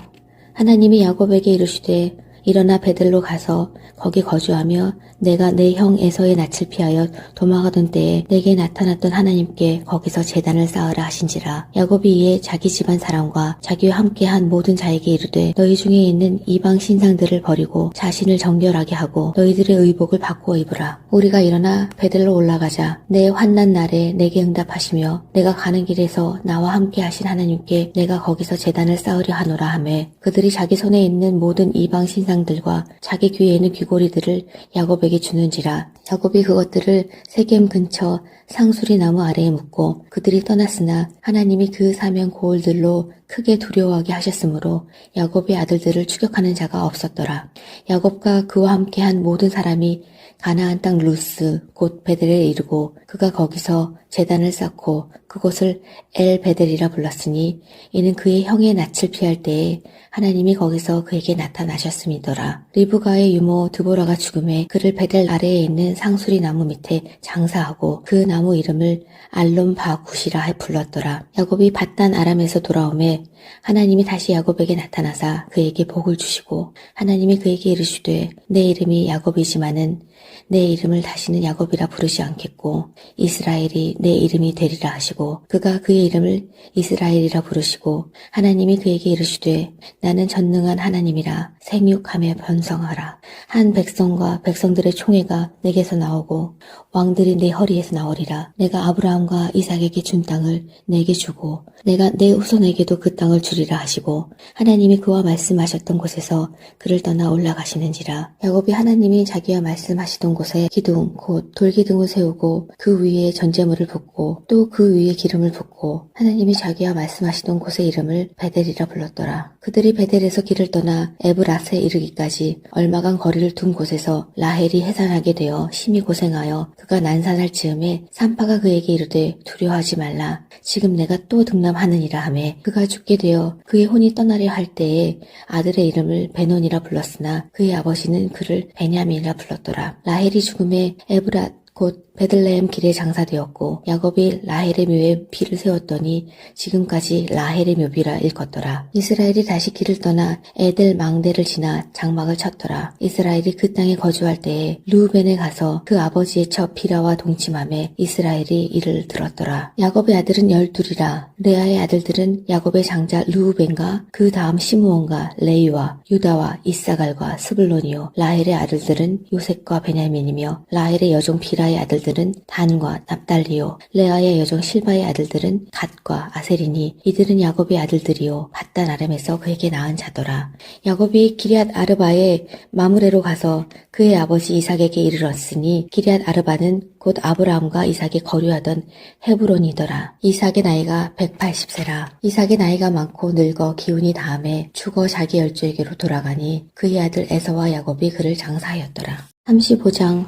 하나님이 야곱에게 이르시되 일어나 베들로 가서 거기 거주하며 내가 내 형 에서의 낯을 피하여 도망하던 때에 내게 나타났던 하나님께 거기서 제단을 쌓으라 하신지라. 야곱이 이에 자기 집안 사람과 자기와 함께한 모든 자에게 이르되 너희 중에 있는 이방 신상들을 버리고 자신을 정결하게 하고 너희들의 의복을 바꾸어 입으라. 우리가 일어나 베들로 올라가자. 내 환난 날에 내게 응답하시며 내가 가는 길에서 나와 함께 하신 하나님께 내가 거기서 제단을 쌓으려 하노라 하매 그들이 자기 손에 있는 모든 이방 신상들과 자기 귀에 있는 귀고리들을 야곱에게 주는지라. 야곱이 그것들을 세겜 근처 상수리 나무 아래에 묻고 그들이 떠났으나 하나님이 그 사면 고을들로 크게 두려워하게 하셨으므로 야곱의 아들들을 추격하는 자가 없었더라. 야곱과 그와 함께한 모든 사람이 가나안 땅 루스 곧 베델에 이르고 그가 거기서 제단을 쌓고 그곳을 엘 베델이라 불렀으니 이는 그의 형의 낯을 피할 때에 하나님이 거기서 그에게 나타나셨음이더라. 리브가의 유모 드보라가 죽음에 그를 베델 아래에 있는 상수리 나무 밑에 장사하고 그 나무 이름을 알론 바굿이라 불렀더라. 야곱이 밧단 아람에서 돌아오매 하나님이 다시 야곱에게 나타나사 그에게 복을 주시고 하나님이 그에게 이르시되 내 이름이 야곱이지만은 내 이름을 다시는 야곱이라 부르지 않겠고 이스라엘이 내 이름이 되리라 하시고 그가 그의 이름을 이스라엘이라 부르시고 하나님이 그에게 이르시되 나는 전능한 하나님이라 생육하며 번성하라. 한 백성과 백성들의 총회가 내게서 나오고 왕들이 내 허리에서 나오리라. 내가 아브라함과 이삭에게 준 땅을 내게 주고 내가 내 후손에게도 그 땅을 땅을 주리라 하시고 하나님이 그와 말씀하셨던 곳에서 그를 떠나 올라가시는지라. 야곱이 하나님이 자기와 말씀하시던 곳에 기둥 곧 돌기둥을 세우고 그 위에 전제물을 붓고 또 그 위에 기름을 붓고 하나님이 자기와 말씀하시던 곳의 이름을 베델이라 불렀더라. 그들이 베델에서 길을 떠나 에브라스에 이르기까지 얼마간 거리를 둔 곳에서 라헬이 해산하게 되어 심히 고생하여 그가 난산할 즈음에 산파가 그에게 이르되 두려워하지 말라. 지금 내가 또 등남하느니라 하매 그가 죽게 되어 그의 혼이 떠나려 할 때에 아들의 이름을 베논이라 불렀으나 그의 아버지는 그를 베냐민이라 불렀더라. 라헬이 죽음에 에브라 곧 베들레헴 길에 장사되었고 야곱이 라헬의 묘에 피를 세웠더니 지금까지 라헬의 묘비라 일컫더라. 이스라엘이 다시 길을 떠나 에델 망대를 지나 장막을 쳤더라. 이스라엘이 그 땅에 거주할 때에 르우벤에 가서 그 아버지의 첩 비라와 동침함에 이스라엘이 이를 들었더라. 야곱의 아들은 12이라. 레아의 아들들은 야곱의 장자 르우벤과 그 다음 시므온과 레위와 유다와 이사갈과 스불론이요. 라헬의 아들들은 요셉과 베냐민이며 라헬의 여종 비라의 아들들은 단과 납달리요. 레아의 여종 실바의 아들들은 갓과 아셀이니 이들은 야곱의 아들들이요. 밧단 아람에서 그에게 낳은 자더라. 야곱이 기럇 아르바에 마므레로 가서 그의 아버지 이삭에게 이르렀으니 기럇 아르바는 곧 아브라함과 이삭이 거류하던 헤브론이더라. 이삭의 나이가 180세라. 이삭의 나이가 많고 늙어 기운이 다함에 죽어 자기 열조에게로 돌아가니 그의 아들 에서와 야곱이 그를 장사하였더라. 35장.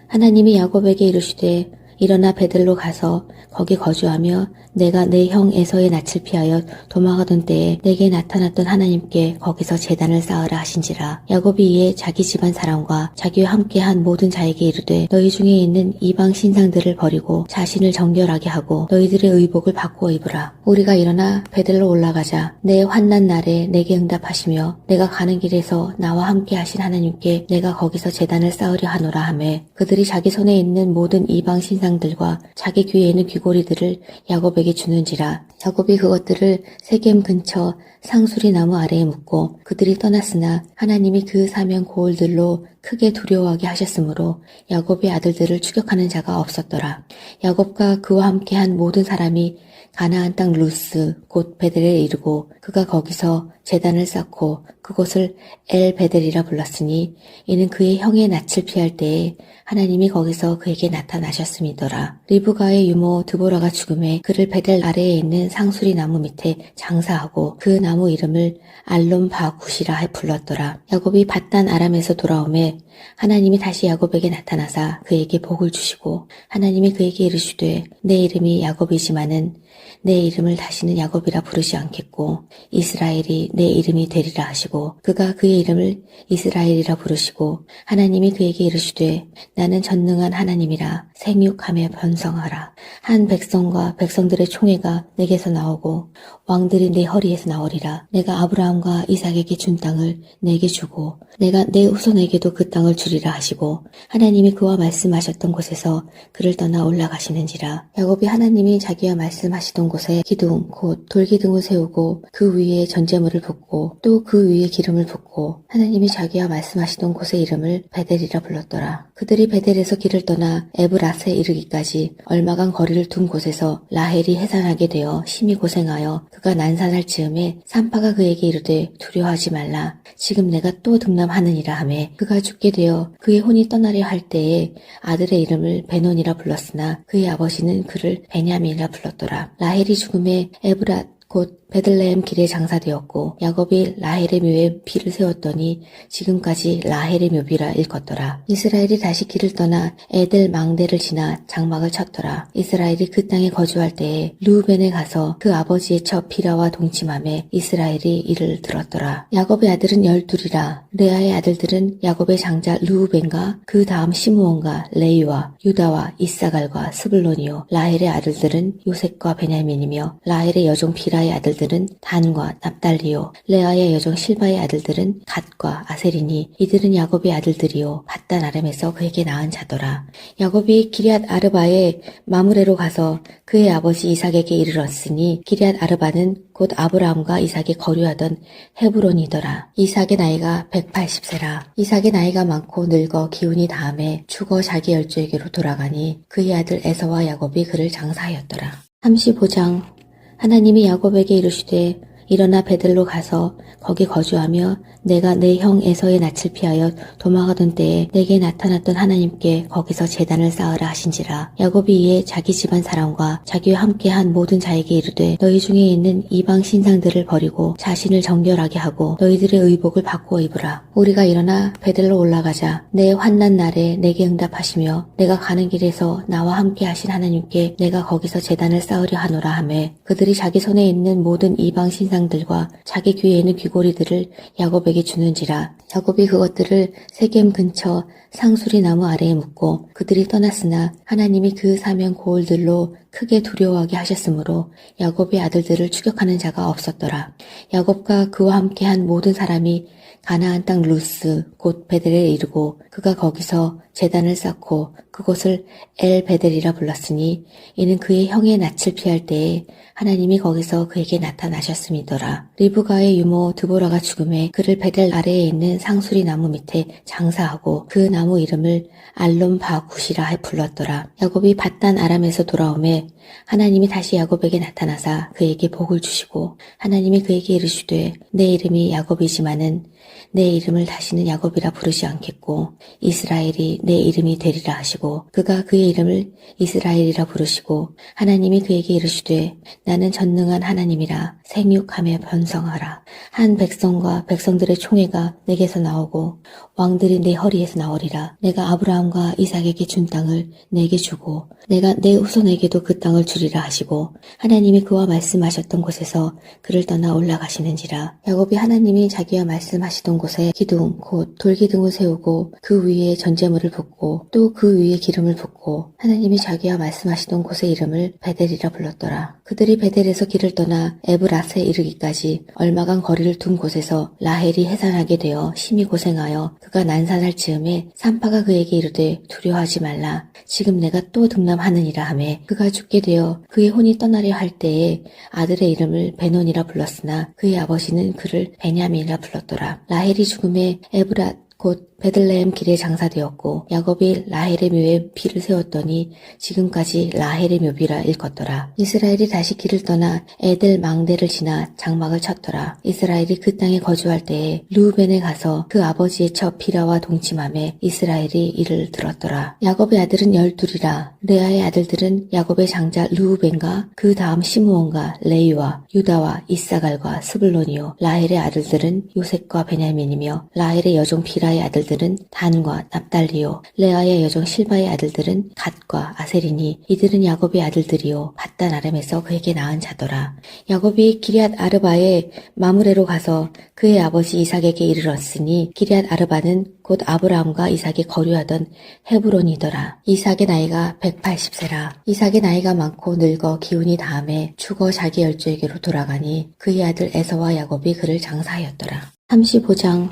하나님이 야곱에게 이르시되 일어나 베들로 가서 거기 거주하며 내가 내 형 에서의 낯을 피하여 도망하던 때에 내게 나타났던 하나님께 거기서 제단을 쌓으라 하신지라. 야곱이 이에 자기 집안 사람과 자기와 함께한 모든 자에게 이르되 너희 중에 있는 이방 신상들을 버리고 자신을 정결하게 하고 너희들의 의복을 바꾸어 입으라. 우리가 일어나 베들로 올라가자. 내 환난 날에 내게 응답하시며 내가 가는 길에서 나와 함께 하신 하나님께 내가 거기서 제단을 쌓으려 하노라 하매 그들이 자기 손에 있는 모든 이방 신상들과 자기 귀에 있는 귀고리들을 야곱에게 주는지라. 야곱이 그것들을 세겜 근처 상수리 나무 아래에 묻고 그들이 떠났으나 하나님이 그 사면 고을들로 크게 두려워하게 하셨으므로 야곱의 아들들을 추격하는 자가 없었더라. 야곱과 그와 함께한 모든 사람이 가나안 땅 루스 곧 베델에 이르고 그가 거기서 제단을 쌓고 그곳을 엘 베델이라 불렀으니 이는 그의 형의 낯을 피할 때에 하나님이 거기서 그에게 나타나셨음이더라. 리브가의 유모 드보라가 죽음에 그를 베델 아래에 있는 상수리 나무 밑에 장사하고 그 나무 이름을 알론 바굿이라 불렀더라. 야곱이 밧단 아람에서 돌아오매 하나님이 다시 야곱에게 나타나사 그에게 복을 주시고 하나님이 그에게 이르시되 내 이름이 야곱이지만은 내 이름을 다시는 야곱이라 부르지 않겠고 이스라엘이 내 이름이 되리라 하시고 그가 그의 이름을 이스라엘이라 부르시고 하나님이 그에게 이르시되 나는 전능한 하나님이라 생육하며 번성하라. 한 백성과 백성들의 총회가 내게서 나오고 왕들이 내 허리에서 나오리라. 내가 아브라함과 이삭에게 준 땅을 내게 주고 내가 내 후손에게도 그 땅을 주리라 하시고 하나님이 그와 말씀하셨던 곳에서 그를 떠나 올라가시는지라. 야곱이 하나님이 자기와 말씀하시던 곳에 기둥 곧 돌기둥을 세우고 그 위에 전제물을 붓고 또 그 위에 기름을 붓고 하나님이 자기와 말씀하시던 곳의 이름을 베델이라 불렀더라. 그들이 베델에서 길을 떠나 에브라스에 이르기까지 얼마간 거리를 둔 곳에서 라헬이 해산하게 되어 심히 고생하여 그가 난산할 즈음에 산파가 그에게 이르되 두려워하지 말라. 지금 내가 또 등남하느니라 하매 그가 죽게 되어 그의 혼이 떠나려 할 때에 아들의 이름을 베논이라 불렀으나 그의 아버지는 그를 베냐민이라 불렀더라. 라헬이 죽음에 에브라 곧 베들레헴 길에 장사되었고 야곱이 라헬의 묘에 피를 세웠더니 지금까지 라헬의 묘비라 일컫더라. 이스라엘이 다시 길을 떠나 에델 망대를 지나 장막을 쳤더라. 이스라엘이 그 땅에 거주할 때에 르우벤에 가서 그 아버지의 첩 비라와 동침함에 이스라엘이 이를 들었더라. 야곱의 아들은 12이라. 레아의 아들들은 야곱의 장자 르우벤과 그 다음 시므온과 레위와 유다와 이사갈과 스불론이요. 라헬의 아들들은 요셉과 베냐민이며 라헬의 여종 비라의 아들들은 단과 납달리요. 레아의 여종 실바의 아들들은 갓과 아셀이니 이들은 야곱의 아들들이요. 밧단 아람에서 그에게 낳은 자더라. 야곱이 기럇 아르바에 마므레로 가서 그의 아버지 이삭에게 이르렀으니 기럇 아르바는 곧 아브라함과 이삭이 거류하던 헤브론이더라. 이삭의 나이가 180세라. 이삭의 나이가 많고 늙어 기운이 다함에 죽어 자기 열조에게로 돌아가니 그의 아들 에서와 야곱이 그를 장사하였더라. 35장. 하나님이 야곱에게 이르시되 일어나 베들로 가서 거기 거주하며 내가 내 형 에서의 낯을 피하여 도망하던 때에 내게 나타났던 하나님께 거기서 제단을 쌓으라 하신지라. 야곱이 이에 자기 집안 사람과 자기와 함께한 모든 자에게 이르되 너희 중에 있는 이방 신상들을 버리고 자신을 정결하게 하고 너희들의 의복을 바꾸어 입으라. 우리가 일어나 베들로 올라가자. 내 환난 날에 내게 응답하시며 내가 가는 길에서 나와 함께 하신 하나님께 내가 거기서 제단을 쌓으려 하노라 하매 그들이 자기 손에 있는 모든 이방 신상들과 자기 귀에 있는 귀고리들을 야곱에게 주는지라. 야곱이 그것들을 세겜 근처 상수리 나무 아래에 묻고 그들이 떠났으나 하나님이 그 사면 고을들로 크게 두려워하게 하셨으므로 야곱의 아들들을 추격하는 자가 없었더라. 야곱과 그와 함께한 모든 사람이 가나안 땅 루스 곧 베델에 이르고 그가 거기서 제단을 쌓고 그곳을 엘 베델이라 불렀으니 이는 그의 형의 낯을 피할 때에 하나님이 거기서 그에게 나타나셨음이더라. 리브가의 유모 드보라가 죽음에 그를 베델 아래에 있는 상수리 나무 밑에 장사하고 그 나무 이름을 알론 바굿이라 불렀더라. 야곱이 밧단 아람에서 돌아오매 하나님이 다시 야곱에게 나타나사 그에게 복을 주시고 하나님이 그에게 이르시되 내 이름이 야곱이지만은 내 이름을 다시는 야곱이라 부르지 않겠고 이스라엘이 내 이름이 되리라 하시고 그가 그의 이름을 이스라엘이라 부르시고 하나님이 그에게 이르시되 나는 전능한 하나님이라 생육하며 번성하라. 한 백성과 백성들의 총회가 내게서 나오고 왕들이 내 허리에서 나오리라. 내가 아브라함과 이삭에게 준 땅을 내게 주고 내가 내 후손에게도 그 땅을 주리라 하시고 하나님이 그와 말씀하셨던 곳에서 그를 떠나 올라가시는지라. 야곱이 하나님이 자기와 말씀하시던 곳에 기둥 곧 돌기둥을 세우고 그 위에 전제물을 붓고 또 그 위에 기름을 붓고 하나님이 자기와 말씀하시던 곳의 이름을 베델이라 불렀더라. 그들이 베델에서 길을 떠나 에브라스에 이르기까지 얼마간 거리를 둔 곳에서 라헬이 해산하게 되어 심히 고생하여 그가 난산할 즈음에 산파가 그에게 이르되 두려워하지 말라. 지금 내가 또 등남하느니라 하매 그가 죽게 되어 그의 혼이 떠나려 할 때에 아들의 이름을 베논이라 불렀으나 그의 아버지는 그를 베냐민이라 불렀더라. 라헬이 죽음에 에브라 곧 베들레헴 길에 장사되었고 야곱이 라헬의 묘에 피를 세웠더니 지금까지 라헬의 묘비라 일컫더라. 이스라엘이 다시 길을 떠나 에델 망대를 지나 장막을 쳤더라. 이스라엘이 그 땅에 거주할 때에 르우벤에 가서 그 아버지의 처 비라와 동침하며 이스라엘이 이를 들었더라. 야곱의 아들은 12이라. 레아의 아들들은 야곱의 장자 르우벤과 그 다음 시므온과 레위와 유다와 이사갈과 스불론이요. 라헬의 아들들은 요셉과 베냐민이며 라헬의 여종 비라의 아들들은 단과 납달리요. 레아의 여종 실바의 아들들은 갓과 아셀이니 이들은 야곱의 아들들이요. 밧단 아람에서 그에게 낳은 자더라. 야곱이 기럇 아르바에 마므레로 가서 그의 아버지 이삭에게 이르렀으니 기럇 아르바는 곧 아브라함과 이삭이 거류하던 헤브론이더라. 이삭의 나이가 180세라. 이삭의 나이가 많고 늙어 기운이 다함에 죽어 자기 열조에게로 돌아가니 그의 아들 에서와 야곱이 그를 장사하였더라. 35장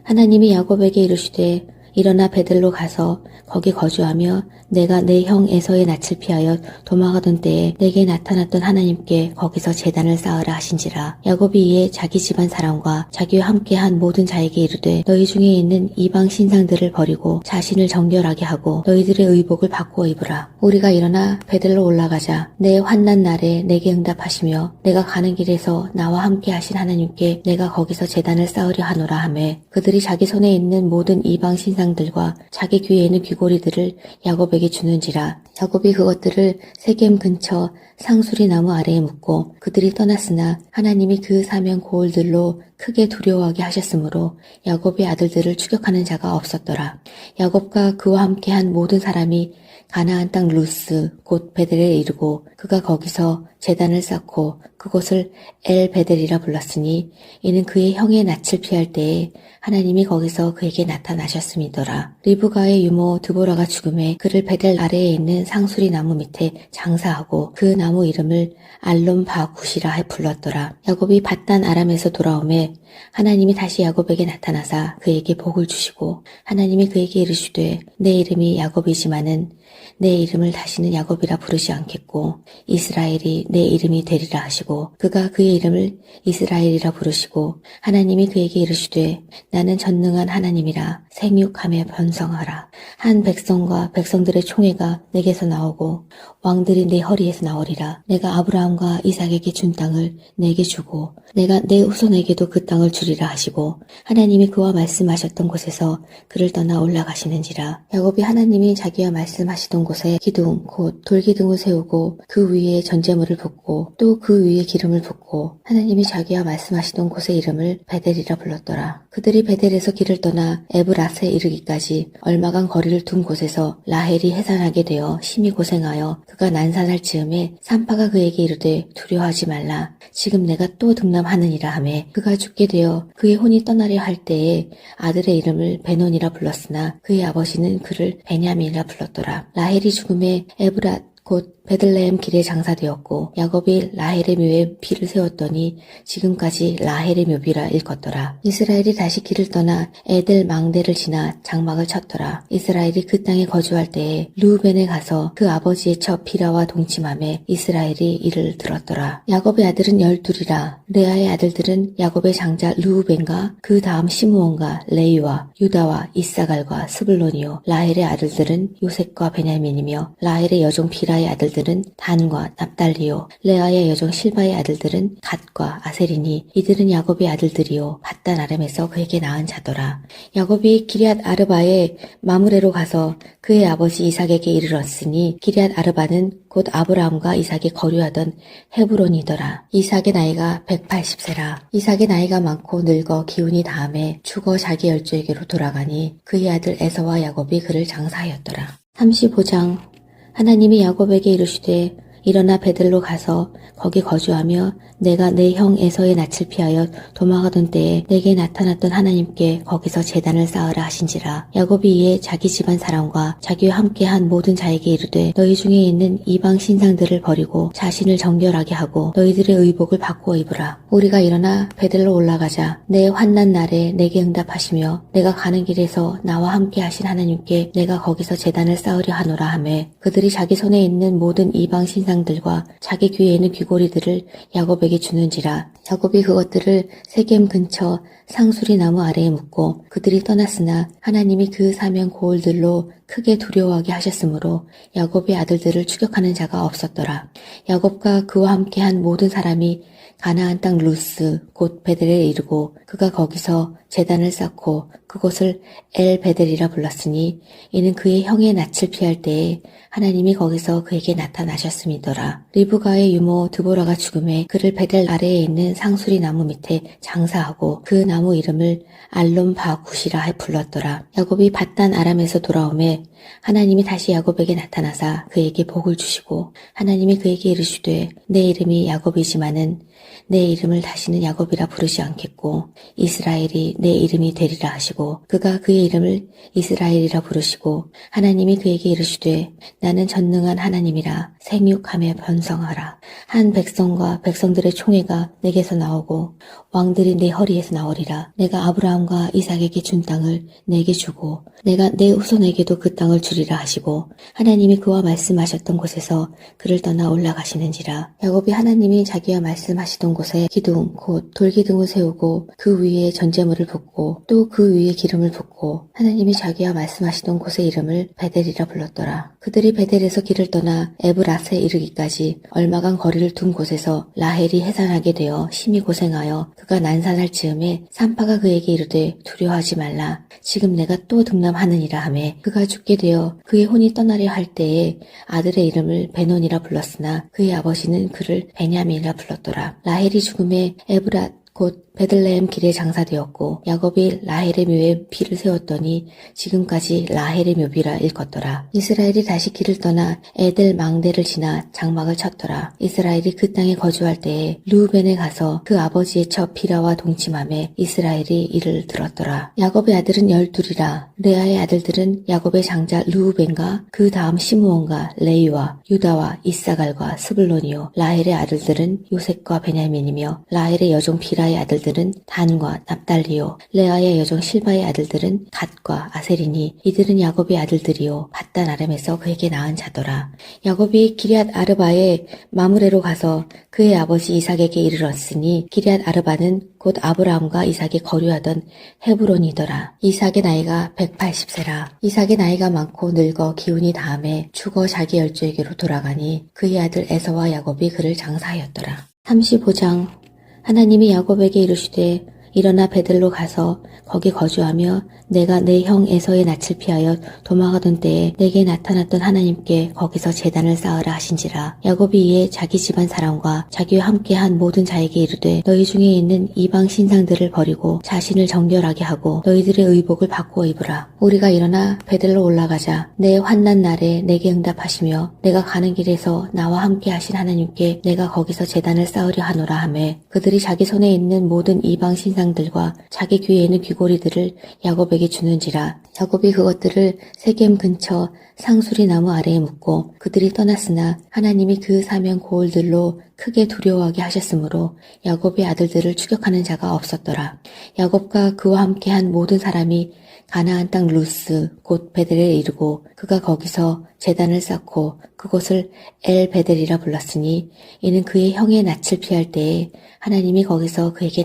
하나님이 야곱에게 이르시되 일어나 베들로 가서 거기 거주하며 내가 내 형 에서의 낯을 피하여 도망하던 때에 내게 나타났던 하나님께 거기서 제단을 쌓으라 하신지라. 야곱이 이에 자기 집안 사람과 자기와 함께한 모든 자에게 이르되 너희 중에 있는 이방 신상들을 버리고 자신을 정결하게 하고 너희들의 의복을 바꾸어 입으라. 우리가 일어나 베들로 올라가자. 내 환난 날에 내게 응답하시며 내가 가는 길에서 나와 함께 하신 하나님께 내가 거기서 제단을 쌓으려 하노라 하매 그들이 자기 손에 있는 모든 이방 신상들과 자기 귀에 있는 귀고리들을 야곱에게 주는지라. 야곱이 그것들을 세겜 근처 상수리 나무 아래에 묻고 그들이 떠났으나 하나님이 그 사면 고을들로 크게 두려워하게 하셨으므로 야곱의 아들들을 추격하는 자가 없었더라. 야곱과 그와 함께한 모든 사람이 가나안 땅 루스 곧 베델에 이르고 그가 거기서 제단을 쌓고 그곳을 엘 베델이라 불렀으니 이는 그의 형의 낯을 피할 때에 하나님이 거기서 그에게 나타나셨음이더라. 리브가의 유모 드보라가 죽음에 그를 베델 아래에 있는 상수리 나무 밑에 장사하고 그 나무 이름을 알론 바굿이라 불렀더라. 야곱이 밧단 아람에서 돌아오매 하나님이 다시 야곱에게 나타나사 그에게 복을 주시고 하나님이 그에게 이르시되 내 이름이 야곱이지만은 내 이름을 다시는 야곱이라 부르지 않겠고 이스라엘이 내 이름이 되리라 하시고 하시고 그가 그의 이름을 이스라엘이라 부르시고 하나님이 그에게 이르시되 나는 전능한 하나님이라 생육하며 번성하라. 한 백성과 백성들의 총회가 내게서 나오고 왕들이 내 허리에서 나오리라. 내가 아브라함과 이삭에게 준 땅을 내게 주고 내가 내 후손에게도 그 땅을 주리라 하시고 하나님이 그와 말씀하셨던 곳에서 그를 떠나 올라가시는지라. 야곱이 하나님이 자기와 말씀하시던 곳에 기둥 곧 돌기둥을 세우고 그 위에 전제물을 붓고 또 그 위에 기름을 붓고 하나님이 자기와 말씀하시던 곳의 이름을 베델이라 불렀더라. 그들이 베델에서 길을 떠나 에브라스에 이르기까지 얼마간 거리를 둔 곳에서 라헬이 해산하게 되어 심히 고생하여 그가 난산할 즈음에 산파가 그에게 이르되 두려워하지 말라. 지금 내가 또 등남하느니라 하매 그가 죽게 되어 그의 혼이 떠나려 할 때에 아들의 이름을 베논이라 불렀으나 그의 아버지는 그를 베냐민이라 불렀더라. 라헬이 죽음에 에브랏 곧 베들레헴 길에 장사되었고 야곱이 라헬의 묘에 피를 세웠더니 지금까지 라헬의 묘비라 일컫더라. 이스라엘이 다시 길을 떠나 에델 망대를 지나 장막을 쳤더라. 이스라엘이 그 땅에 거주할 때에 르우벤에 가서 그 아버지의 처 비라와 동침함에 이스라엘이 이를 들었더라. 야곱의 아들은 12이라. 레아의 아들들은 야곱의 장자 르우벤과 그 다음 시므온과 레위와 유다와 이사갈과 스불론이요. 라헬의 아들들은 요셉과 베냐민이며 라헬의 여종 비라의 아들들은 단과 납달리요. 레아의 여종 실바의 아들들은 갓과 아셀이니 이들은 야곱의 아들들이요. 밧단 아람에서 그에게 낳은 자더라. 야곱이 기럇 아르바에 마므레로 가서 그의 아버지 이삭에게 이르렀으니 기럇 아르바는 곧 아브라함과 이삭이 거류하던 헤브론이더라. 이삭의 나이가 180세라. 이삭의 나이가 많고 늙어 기운이 다함에 죽어 자기 열조에게로 돌아가니 그의 아들 에서와 야곱이 그를 장사하였더라. 35장. 하나님이 야곱에게 이르시되 일어나 베들로 가서 거기 거주하며 내가 내 형 에서의 낯을 피하여 도망하던 때에 내게 나타났던 하나님께 거기서 제단을 쌓으라 하신지라. 야곱이 이에 자기 집안 사람과 자기와 함께한 모든 자에게 이르되 너희 중에 있는 이방 신상들을 버리고 자신을 정결하게 하고 너희들의 의복을 바꾸어 입으라. 우리가 일어나 베들로 올라가자. 내 환난 날에 내게 응답하시며 내가 가는 길에서 나와 함께 하신 하나님께 내가 거기서 제단을 쌓으려 하노라 하매 그들이 자기 손에 있는 모든 이방 신상들과 자기 귀에 있는 귀고리들을 야곱에게 주는지라. 야곱이 그것들을 세겜 근처 상수리 나무 아래에 묻고 그들이 떠났으나 하나님이 그 사면 고을들로 크게 두려워하게 하셨으므로 야곱의 아들들을 추격하는 자가 없었더라. 야곱과 그와 함께한 모든 사람이 가나안 땅 루스 곧 베델에 이르고 그가 거기서 제단을 쌓고 그곳을 엘 베델이라 불렀으니 이는 그의 형의 낯을 피할 때에 하나님이 거기서 그에게 나타나셨음이더라. 리브가의 유모 드보라가 죽음에 그를 베델 아래에 있는 상수리 나무 밑에 장사하고 그 나무 이름을 알론 바굿이라 불렀더라. 야곱이 밧단 아람에서 돌아오매 하나님이 다시 야곱에게 나타나사 그에게 복을 주시고 하나님이 그에게 이르시되 내 이름이 야곱이지만은 내 이름을 다시는 야곱이라 부르지 않겠고 이스라엘이 내 이름이 되리라 하시고 그가 그의 이름을 이스라엘이라 부르시고 하나님이 그에게 이르시되 나는 전능한 하나님이라 생육하며 번성하라. 한 백성과 백성들의 총회가 내게서 나오고 왕들이 내 허리에서 나오리라. 내가 아브라함과 이삭에게 준 땅을 내게 주고 내가 내 후손에게도 그 땅을 주리라 하시고 하나님이 그와 말씀하셨던 곳에서 그를 떠나 올라가시는지라. 야곱이 하나님이 자기와 말씀하시던 곳에 기둥 곧 돌기둥을 세우고 그 위에 전제물을 붓고 또 그 위에 기름을 붓고 하나님이 자기와 말씀하시던 곳의 이름을 베델이라 불렀더라. 그들이 베델에서 길을 떠나 에브라스에 이르기까지 얼마간 거리를 둔 곳에서 라헬이 해산하게 되어 심히 고생하여 그가 난산할 즈음에 산파가 그에게 이르되 두려워하지 말라. 지금 내가 또 등남하느니라 하매 그가 죽게 되어 그의 혼이 떠나려 할 때에 아들의 이름을 베논이라 불렀으나 그의 아버지는 그를 베냐민이라 불렀더라. 라헬이 죽음에 에브랏 곧 베들레헴 길에 장사되었고 야곱이 라헬의 묘에 피를 세웠더니 지금까지 라헬의 묘비라 일컫더라. 이스라엘이 다시 길을 떠나 에델 망대를 지나 장막을 쳤더라. 이스라엘이 그 땅에 거주할 때에 르우벤에 가서 그 아버지의 처 비라와 동침함에 이스라엘이 이를 들었더라. 야곱의 아들은 12이라. 레아의 아들들은 야곱의 장자 르우벤과 그 다음 시므온과 레위와 유다와 이사갈과 스불론이요. 라헬의 아들들은 요셉과 베냐민이며 라헬의 여종 비라의 아들들은 아들들은 단과 납달리요 레아의 여종 실바의 아들들은 갓과 아셀이니 이들은 야곱의 아들들이요 밧단 아람에서 그에게 낳은 자더라. 야곱이 기럇 아르바의 마므레로 가서 그의 아버지 이삭에게 이르렀으니 기럇 아르바는 곧 아브라함과 이삭이 거류하던 헤브론이더라. 이삭의 나이가 180세라. 이삭의 나이가 많고 늙어 기운이 다함에 죽어 자기 열조에게로 돌아가니 그의 아들 에서와 야곱이 그를 장사하였더라. 35장. 하나님이 야곱에게 이르시되 일어나 베들로 가서 거기 거주하며 내가 내 형 에서의 낯을 피하여 도망하던 때에 내게 나타났던 하나님께 거기서 제단을 쌓으라 하신지라. 야곱이 이에 자기 집안 사람과 자기와 함께한 모든 자에게 이르되 너희 중에 있는 이방 신상들을 버리고 자신을 정결하게 하고 너희들의 의복을 바꾸어 입으라. 우리가 일어나 베들로 올라가자. 내 환난 날에 내게 응답하시며 내가 가는 길에서 나와 함께 하신 하나님께 내가 거기서 제단을 쌓으려 하노라 하매 그들이 자기 손에 있는 모든 이방 신상들과 자기 귀에 있는 귀고리들을 야곱에게 주는지라. 야곱이 그것들을 세겜 근처 상수리 나무 아래에 묻고 그들이 떠났으나 하나님이 그 사면 고을들로 크게 두려워하게 하셨으므로 야곱의 아들들을 추격하는 자가 없었더라. 야곱과 그와 함께한 모든 사람이 가나안 땅 루스 곧 베델에 이르고 그가 거기서 제단을 쌓고 그곳을 엘 베델이라 불렀으니 이는 그의 형의 낯을 피할 때에 하나님이 거기서 그에게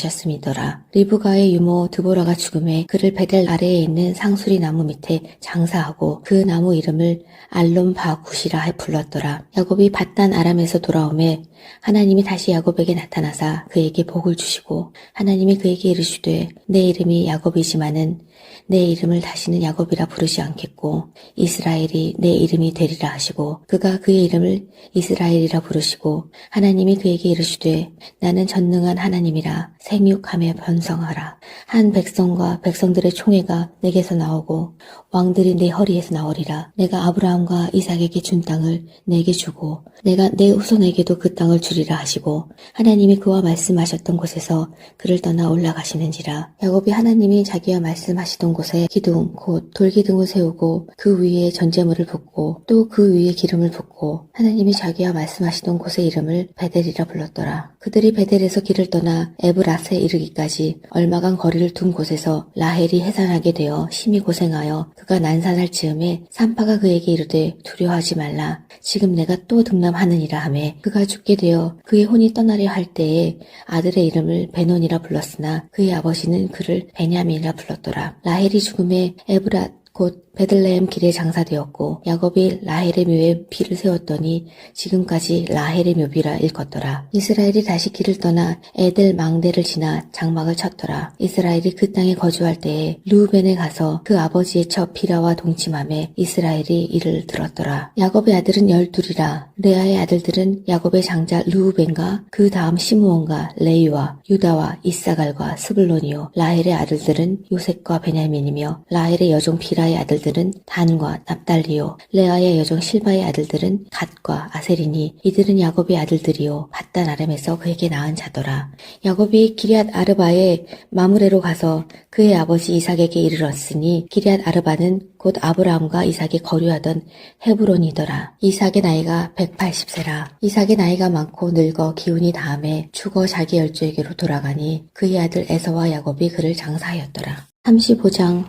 나타나셨음이더라. 리브가의 유모 드보라가 죽음에 그를 베델 아래에 있는 상수리 나무 밑에 장사하고 그 나무 이름을 알론 바굿이라 불렀더라. 야곱이 밧단 아람에서 돌아오매 하나님이 다시 야곱에게 나타나사 그에게 복을 주시고 하나님이 그에게 이르시되 내 이름이 야곱이지만은 내 이름을 다시는 야곱이라 부르지 않겠고 이스라엘이 내 이름이 되리라 하시고 그가 그의 이름을 이스라엘이라 부르시고 하나님이 그에게 이르시되 나는 전능한 하나님이라 생육함에 번성하라. 한 백성과 백성들의 총회가 내게서 나오고 왕들이 내 허리에서 나오리라. 내가 아브라함과 이삭에게 준 땅을 내게 주고 내가 내 후손에게도 그 땅을 주리라 하시고 하나님이 그와 말씀하셨던 곳에서 그를 떠나 올라가시는지라. 야곱이 하나님이 자기와 말씀하시던 곳에 기둥 곧 돌기둥을 세우고 그 위에 전제물을 붓고 또 그 위에 기름을 붓고 하나님이 자기와 말씀하시던 곳의 이름을 베델이라 불렀더라. 그들이 베델에서 길을 떠나 에브라스에 이르기까지 얼마간 거리를 둔 곳에서 라헬이 해산하게 되어 심히 고생하여 그가 난산할 즈음에 산파가 그에게 이르되 두려워하지 말라. 지금 내가 또 등남하느니라 하매 그가 죽게 되어 그의 혼이 떠나려 할 때에 아들의 이름을 베논이라 불렀으나 그의 아버지는 그를 베냐민이라 불렀더라. 라헬이 죽음에 에브랏 곧 베들레헴 길에 장사되었고 야곱이 라헬의 묘에 피를 세웠더니 지금까지 라헬의 묘비라 일컫더라. 이스라엘이 다시 길을 떠나 에델 망대를 지나 장막을 쳤더라. 이스라엘이 그 땅에 거주할 때에 르우벤에 가서 그 아버지의 첩 비라와 동침함에 이스라엘이 이를 들었더라. 야곱의 아들은 12이라. 레아의 아들들은 야곱의 장자 르우벤과 그 다음 시므온과 레위와 유다와 이사갈과 스불론이요. 라헬의 아들들은 요셉과 베냐민이며 라헬의 여종 비라의 아들들은 단과 납달리요 레아의 여종 실바의 아들들은 갓과 아셀이니 이들은 야곱의 아들들이요 밧단 아람에서 그에게 낳은 자더라. 야곱이 기럇 아르바의 마므레로 가서 그의 아버지 이삭에게 이르렀으니 기럇 아르바는 곧 아브라함과 이삭이 거류하던 헤브론이더라. 이삭의 나이가 180세라. 이삭의 나이가 많고 늙어 기운이 다함에 죽어 자기 열조에게로 돌아가니 그의 아들 에서와 야곱이 그를 장사하였더라. 35장.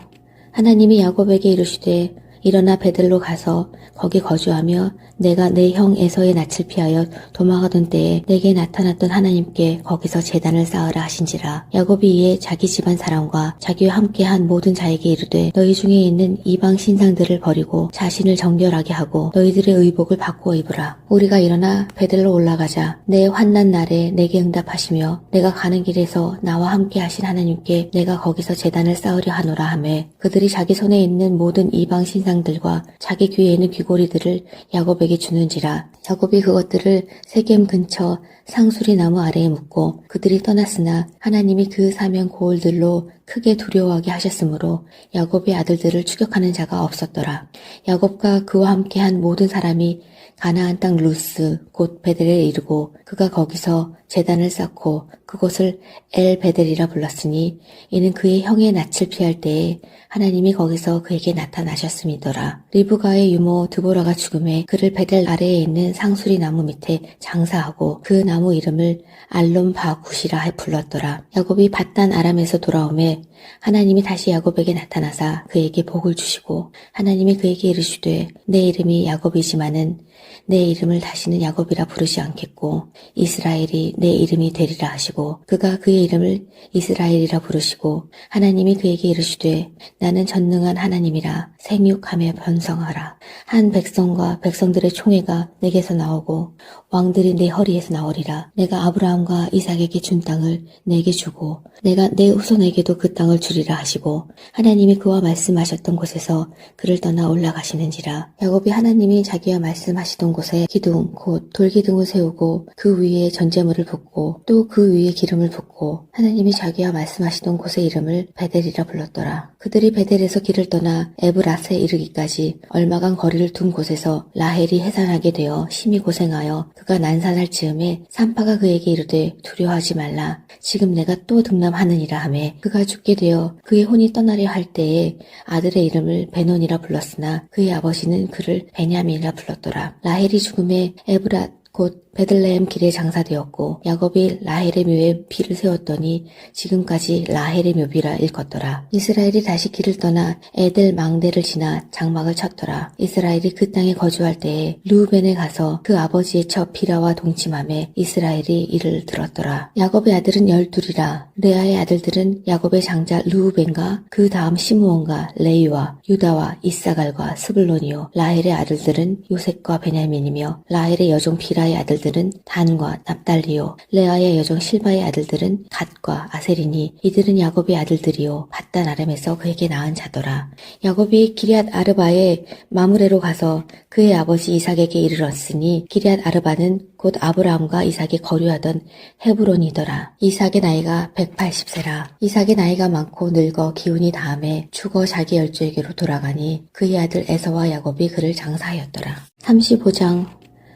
하나님이 야곱에게 이르시되 일어나 베들로 가서 거기 거주하며 내가 내 형 에서의 낯을 피하여 도망하던 때에 내게 나타났던 하나님께 거기서 제단을 쌓으라 하신지라. 야곱이 이에 자기 집안 사람과 자기와 함께한 모든 자에게 이르되 너희 중에 있는 이방 신상들을 버리고 자신을 정결하게 하고 너희들의 의복을 바꾸어 입으라. 우리가 일어나 베들로 올라가자. 내 환난 날에 내게 응답하시며 내가 가는 길에서 나와 함께 하신 하나님께 내가 거기서 제단을 쌓으려 하노라 하매 그들이 자기 손에 있는 모든 이방 신상들과 자기 귀에 있는 귀고리들을 야곱에게 주는지라. 야곱이 그것들을 세겜 근처 상수리 나무 아래에 묻고 그들이 떠났으나 하나님이 그 사면 고을들로 크게 두려워하게 하셨으므로 야곱의 아들들을 추격하는 자가 없었더라. 야곱과 그와 함께한 모든 사람이 가나안 땅 루스 곧 베델에 이르고 그가 거기서 제단을 쌓고 그곳을 엘베델이라 불렀으니 이는 그의 형의 낯을 피할 때에 하나님이 거기서 그에게 나타나셨음이더라. 리브가의 유모 드보라가 죽음에 그를 베델 아래에 있는 상수리 나무 밑에 장사하고 그 나무 이름을 알론 바굿이라 불렀더라. 야곱이 밧단 아람에서 돌아오매 하나님이 다시 야곱에게 나타나사 그에게 복을 주시고 하나님이 그에게 이르시되 내 이름이 야곱이지만은 내 이름을 다시는 야곱이라 부르지 않겠고 이스라엘이 내 이름이 되리라 하시고 그가 그의 이름을 이스라엘이라 부르시고 하나님이 그에게 이르시되 나는 전능한 하나님이라 생육하며 번성하라. 한 백성과 백성들의 총회가 내게서 나오고 왕들이 내 허리에서 나오리라. 내가 아브라함과 이삭에게 준 땅을 내게 주고 내가 내 후손에게도 그 땅을 주리라 하시고 하나님이 그와 말씀하셨던 곳에서 그를 떠나 올라가시는지라. 야곱이 하나님이 자기와 말씀하시던 곳에 기둥 곧 돌기둥을 세우고 그 위에 전제물을 붓고 또 그 위에 기름을 붓고 하나님이 자기와 말씀하시던 곳의 이름을 베델이라 불렀더라. 그들이 베델에서 길을 떠나 에브라스에 이르기까지 얼마간 거리를 둔 곳에서 라헬이 해산하게 되어 심히 고생하여 그가 난산할 즈음에 산파가 그에게 이르되 두려워하지 말라. 지금 내가 또 등남하느니라 하매 그가 죽게 되어 그의 혼이 떠나려 할 때에 아들의 이름을 베논이라 불렀으나 그의 아버지는 그를 베냐민이라 불렀더라. 라헬이 죽음에 에브라 곧 베들레헴 길에 장사되었고 야곱이 라헬의 묘에 비를 세웠더니 지금까지 라헬의 묘비라 일컫더라. 이스라엘이 다시 길을 떠나 에델 망대를 지나 장막을 쳤더라. 이스라엘이 그 땅에 거주할 때에 르우벤에 가서 그 아버지의 첩 비라와 동침함에 이스라엘이 이를 들었더라. 야곱의 아들은 12이라. 레아의 아들들은 야곱의 장자 르우벤과 그 다음 시므온과 레위와 유다와 이사갈과 스불론이요. 라헬의 아들들은 요셉과 베냐민이며 라헬의 여종 비라의 아들들은 단과 납달리요. 레아의 여종 실바의 아들들은 갓과 아셀이니 이들은 야곱의 아들들이요. 밧단 아람에서 그에게 낳은 자더라. 야곱이 기럇 아르바에 마므레로 가서 그의 아버지 이삭에게 이르렀으니 기럇 아르바는 곧 아브라함과 이삭이 거류하던 헤브론이더라. 이삭의 나이가 180세라. 이삭의 나이가 많고 늙어 기운이 다함에 죽어 자기 열조에게로 돌아가니 그의 아들 에서와 야곱이 그를 장사하였더라. 35장.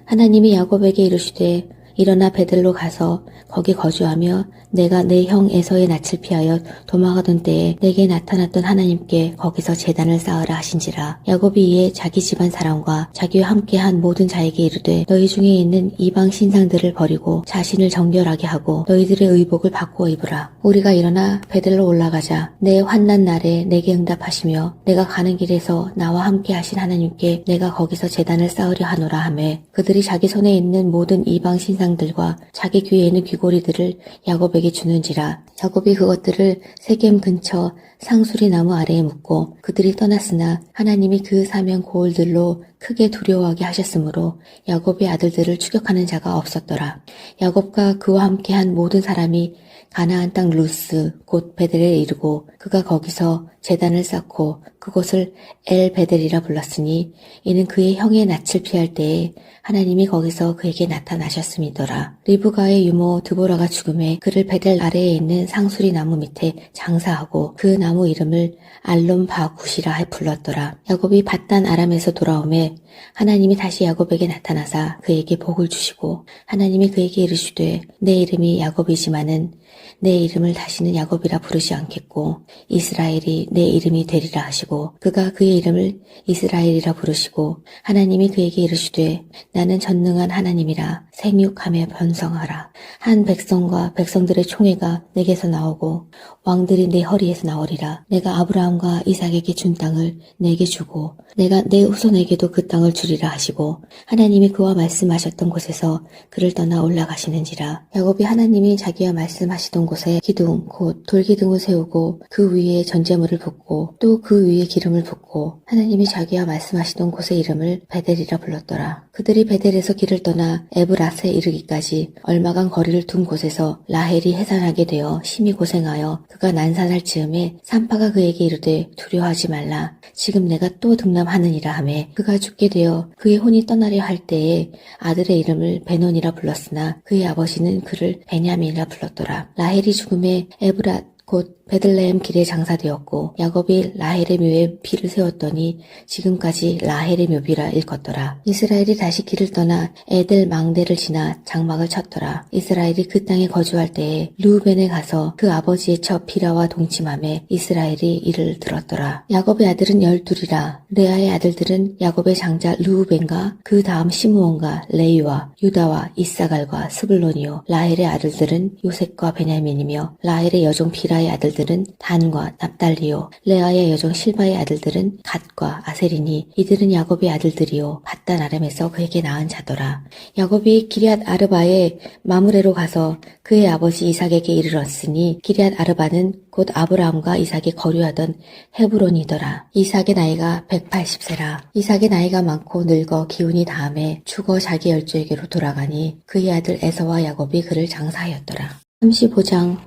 하나님이 야곱에게 이르시되 일어나 베들로 가서 거기 거주하며 내가 내 형 에서의 낯을 피하여 도망하던 때에 내게 나타났던 하나님께 거기서 제단을 쌓으라 하신지라. 야곱이 이에 자기 집안 사람과 자기와 함께한 모든 자에게 이르되 너희 중에 있는 이방 신상들을 버리고 자신을 정결하게 하고 너희들의 의복을 바꾸어 입으라. 우리가 일어나 베들로 올라가자. 내 환난 날에 내게 응답하시며 내가 가는 길에서 나와 함께 하신 하나님께 내가 거기서 제단을 쌓으려 하노라 하매 그들이 자기 손에 있는 모든 이방 신상들과 자기 귀에 있는 귀고리들을 야곱에게 주는지라. 야곱이 그것들을 세겜 근처 상수리 나무 아래에 묻고 그들이 떠났으나 하나님이 그 사면 고을들로 크게 두려워하게 하셨으므로 야곱의 아들들을 추격하는 자가 없었더라. 야곱과 그와 함께한 모든 사람이 가나안 땅 루스 곧 베델에 이르고 그가 거기서 제단을 쌓고 그곳을 엘베델이라 불렀으니 이는 그의 형의 낯을 피할 때에 하나님이 거기서 그에게 나타나셨음이더라. 리브가의 유모 드보라가 죽음에 그를 베델 아래에 있는 상수리 나무 밑에 장사하고 그 나무 이름을 알론 바굿이라 불렀더라. 야곱이 밧단 아람에서 돌아오매 하나님이 다시 야곱에게 나타나사 그에게 복을 주시고 하나님이 그에게 이르시되 내 이름이 야곱이지만은 내 이름을 다시는 야곱이라 부르지 않겠고 이스라엘이 내 이름이 되리라 하시고 그가 그의 이름을 이스라엘이라 부르시고 하나님이 그에게 이르시되 나는 전능한 하나님이라 생육하며 번성하라. 한 백성과 백성들의 총회가 내게서 나오고 왕들이 내 허리에서 나오리라. 내가 아브라함과 이삭에게 준 땅을 내게 주고 내가 내 후손에게도 그 땅을 주리라 하시고 하나님이 그와 말씀하셨던 곳에서 그를 떠나 올라가시는지라. 야곱이 하나님이 자기와 말씀하시던 곳에 기둥 곧 돌기둥을 세우고 그 위에 전제물을 붓고 또 그 위에 기름을 붓고 하나님이 자기와 말씀하시던 곳의 이름을 베델이라 불렀더라. 그들이 베델에서 길을 떠나 에브라스에 이르기까지 얼마간 거리를 둔 곳에서 라헬이 해산하게 되어 심히 고생하여 그가 난산할 즈음에 산파가 그에게 이르되 두려워하지 말라. 지금 내가 또 등남하느니라 하매 그가 죽게 되어 그의 혼이 떠나려 할 때에 아들의 이름을 베논이라 불렀으나 그의 아버지는 그를 베냐민이라 불렀더라. 라헬이 죽음에 에브라 곧 베들레헴 길에 장사되었고 야곱이 라헬의 묘에 피를 세웠더니 지금까지 라헬의 묘비라 일컫더라. 이스라엘이 다시 길을 떠나 에델 망대를 지나 장막을 쳤더라. 이스라엘이 그 땅에 거주할 때에 르우벤에 가서 그 아버지의 처 비라와 동침함에 이스라엘이 이를 들었더라. 야곱의 아들은 12이라. 레아의 아들들은 야곱의 장자 르우벤과 그 다음 시므온과 레위와 유다와 이사갈과 스불론이요. 라헬의 아들들은 요셉과 베냐민이며 라헬의 여종 비라의 아들들은 단과 납달리요. 레아의 여종 실바의 아들들은 갓과 아셀이니 이들은 야곱의 아들들이요. 밧단 아람에서 그에게 낳은 자더라. 야곱이 기럇 아르바에 마므레로 가서 그의 아버지 이삭에게 이르렀으니 기럇 아르바는 곧 아브라함과 이삭이 거류하던 헤브론이더라. 이삭의 나이가 180세라. 이삭의 나이가 많고 늙어 기운이 다함에 죽어 자기 열조에게로 돌아가니 그의 아들 에서와 야곱이 그를 장사하였더라. 35장.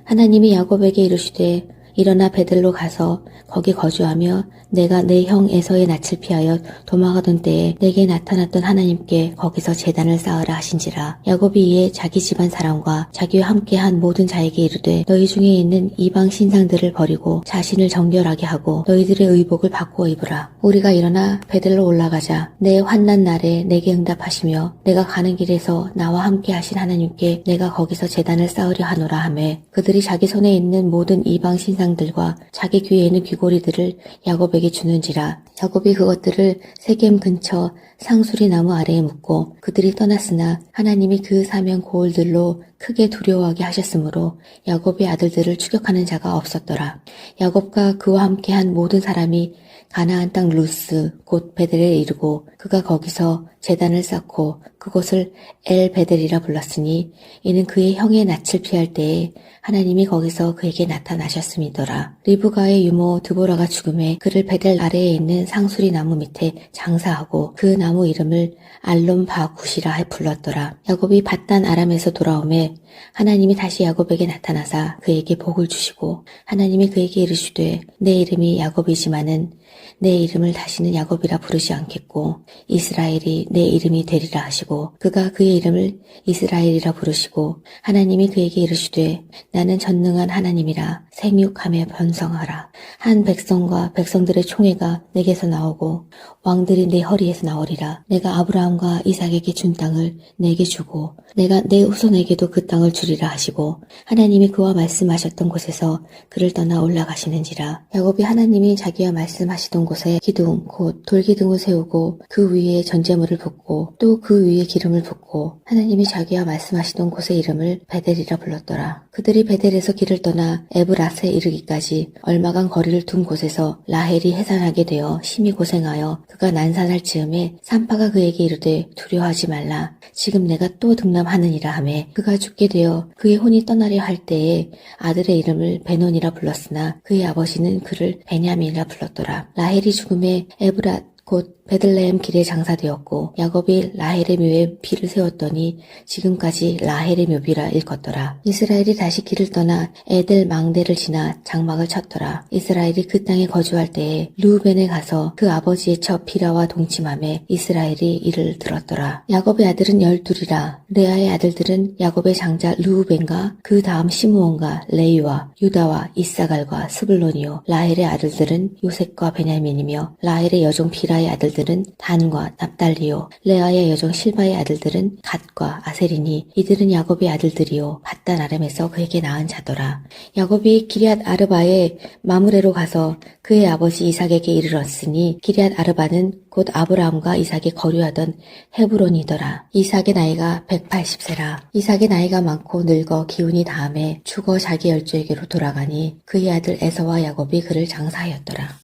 하나님이 야곱에게 이르시되 일어나 베들로 가서 거기 거주하며 내가 내 형 에서의 낯을 피하여 도망하던 때에 내게 나타났던 하나님께 거기서 제단을 쌓으라 하신지라. 야곱이 이에 자기 집안 사람과 자기와 함께한 모든 자에게 이르되 너희 중에 있는 이방 신상들을 버리고 자신을 정결하게 하고 너희들의 의복을 바꾸어 입으라. 우리가 일어나 베들로 올라가자. 내 환난 날에 내게 응답하시며 내가 가는 길에서 나와 함께 하신 하나님께 내가 거기서 제단을 쌓으려 하노라 하매 그들이 자기 손에 있는 모든 이방 신상들과 자기 귀에 있는 귀고리들을 야곱에게 주는지라. 야곱이 그것들을 세겜 근처 상수리 나무 아래에 묻고 그들이 떠났으나 하나님이 그 사면 고을들로 크게 두려워하게 하셨으므로 야곱의 아들들을 추격하는 자가 없었더라. 야곱과 그와 함께한 모든 사람이 가나안 땅 루스 곧 베델에 이르고 그가 거기서 제단을 쌓고 그곳을 엘 베델이라 불렀으니 이는 그의 형의 낯을 피할 때에 하나님이 거기서 그에게 나타나셨음이더라. 리브가의 유모 드보라가 죽음에 그를 베델 아래에 있는 상수리 나무 밑에 장사하고 그 나무 이름을 알론 바굿이라 불렀더라. 야곱이 밧단 아람에서 돌아오매 하나님이 다시 야곱에게 나타나사 그에게 복을 주시고 하나님이 그에게 이르시되 내 이름이 야곱이지만은 내 이름을 다시는 야곱이라 부르지 않겠고 이스라엘이 내 이름이 되리라 하시고 그가 그의 이름을 이스라엘이라 부르시고 하나님이 그에게 이르시되 나는 전능한 하나님이라 생육하며 번성하라. 한 백성과 백성들의 총회가 내게서 나오고 왕들이 내 허리에서 나오리라. 내가 아브라함과 이삭에게 준 땅을 내게 주고 내가 내 후손에게도 그 땅을 주리라 하시고 하나님이 그와 말씀하셨던 곳에서 그를 떠나 올라가시는지라. 야곱이 하나님이 자기와 말씀하시던 곳에 기둥 곧 돌기둥을 세우고 그 위에 전제물을 붓고 또 그 위에 기름을 붓고 하나님이 자기와 말씀하시던 곳의 이름을 베델이라 불렀더라. 그들이 베델에서 길을 떠나 에브라스에 이르기까지 얼마간 거리를 둔 곳에서 라헬이 해산하게 되어 심히 고생하여 그가 난산할 즈음에 산파가 그에게 이르되 두려워하지 말라. 지금 내가 또 등남하느니라 하매 그가 죽게 되어 그의 혼이 떠나려 할 때에 아들의 이름을 베논이라 불렀으나 그의 아버지는 그를 베냐민이라 불렀더라. 라헬이 죽음에 에브랏 곧 베들레헴 길에 장사되었고 야곱이 라헬의 묘에 피를 세웠더니 지금까지 라헬의 묘비라 일컫더라. 이스라엘이 다시 길을 떠나 에델 망대를 지나 장막을 쳤더라. 이스라엘이 그 땅에 거주할 때에 르우벤에 가서 그 아버지의 처 비라와 동침함에 이스라엘이 이를 들었더라. 야곱의 아들은 12이라. 레아의 아들들은 야곱의 장자 르우벤과 그 다음 시므온과 레위와 유다와 이사갈과 스불론이요. 라헬의 아들들은 요셉과 베냐민이며 라헬의 여종 비라의 아들들은 단과 납달리요. 레아의 여종 실바의 아들들은 갓과 아셀이니 이들은 야곱의 아들들이요. 밧단 아람에서 그에게 낳은 자더라. 야곱이 기럇 아르바에 마므레로 가서 그의 아버지 이삭에게 이르렀으니 기럇 아르바는 곧 아브라함과 이삭이 거류하던 헤브론이더라. 이삭의 나이가 180세라. 이삭의 나이가 많고 늙어 기운이 다함에 죽어 자기 열조에게로 돌아가니 그의 아들 에서와 야곱이 그를 장사하였더라.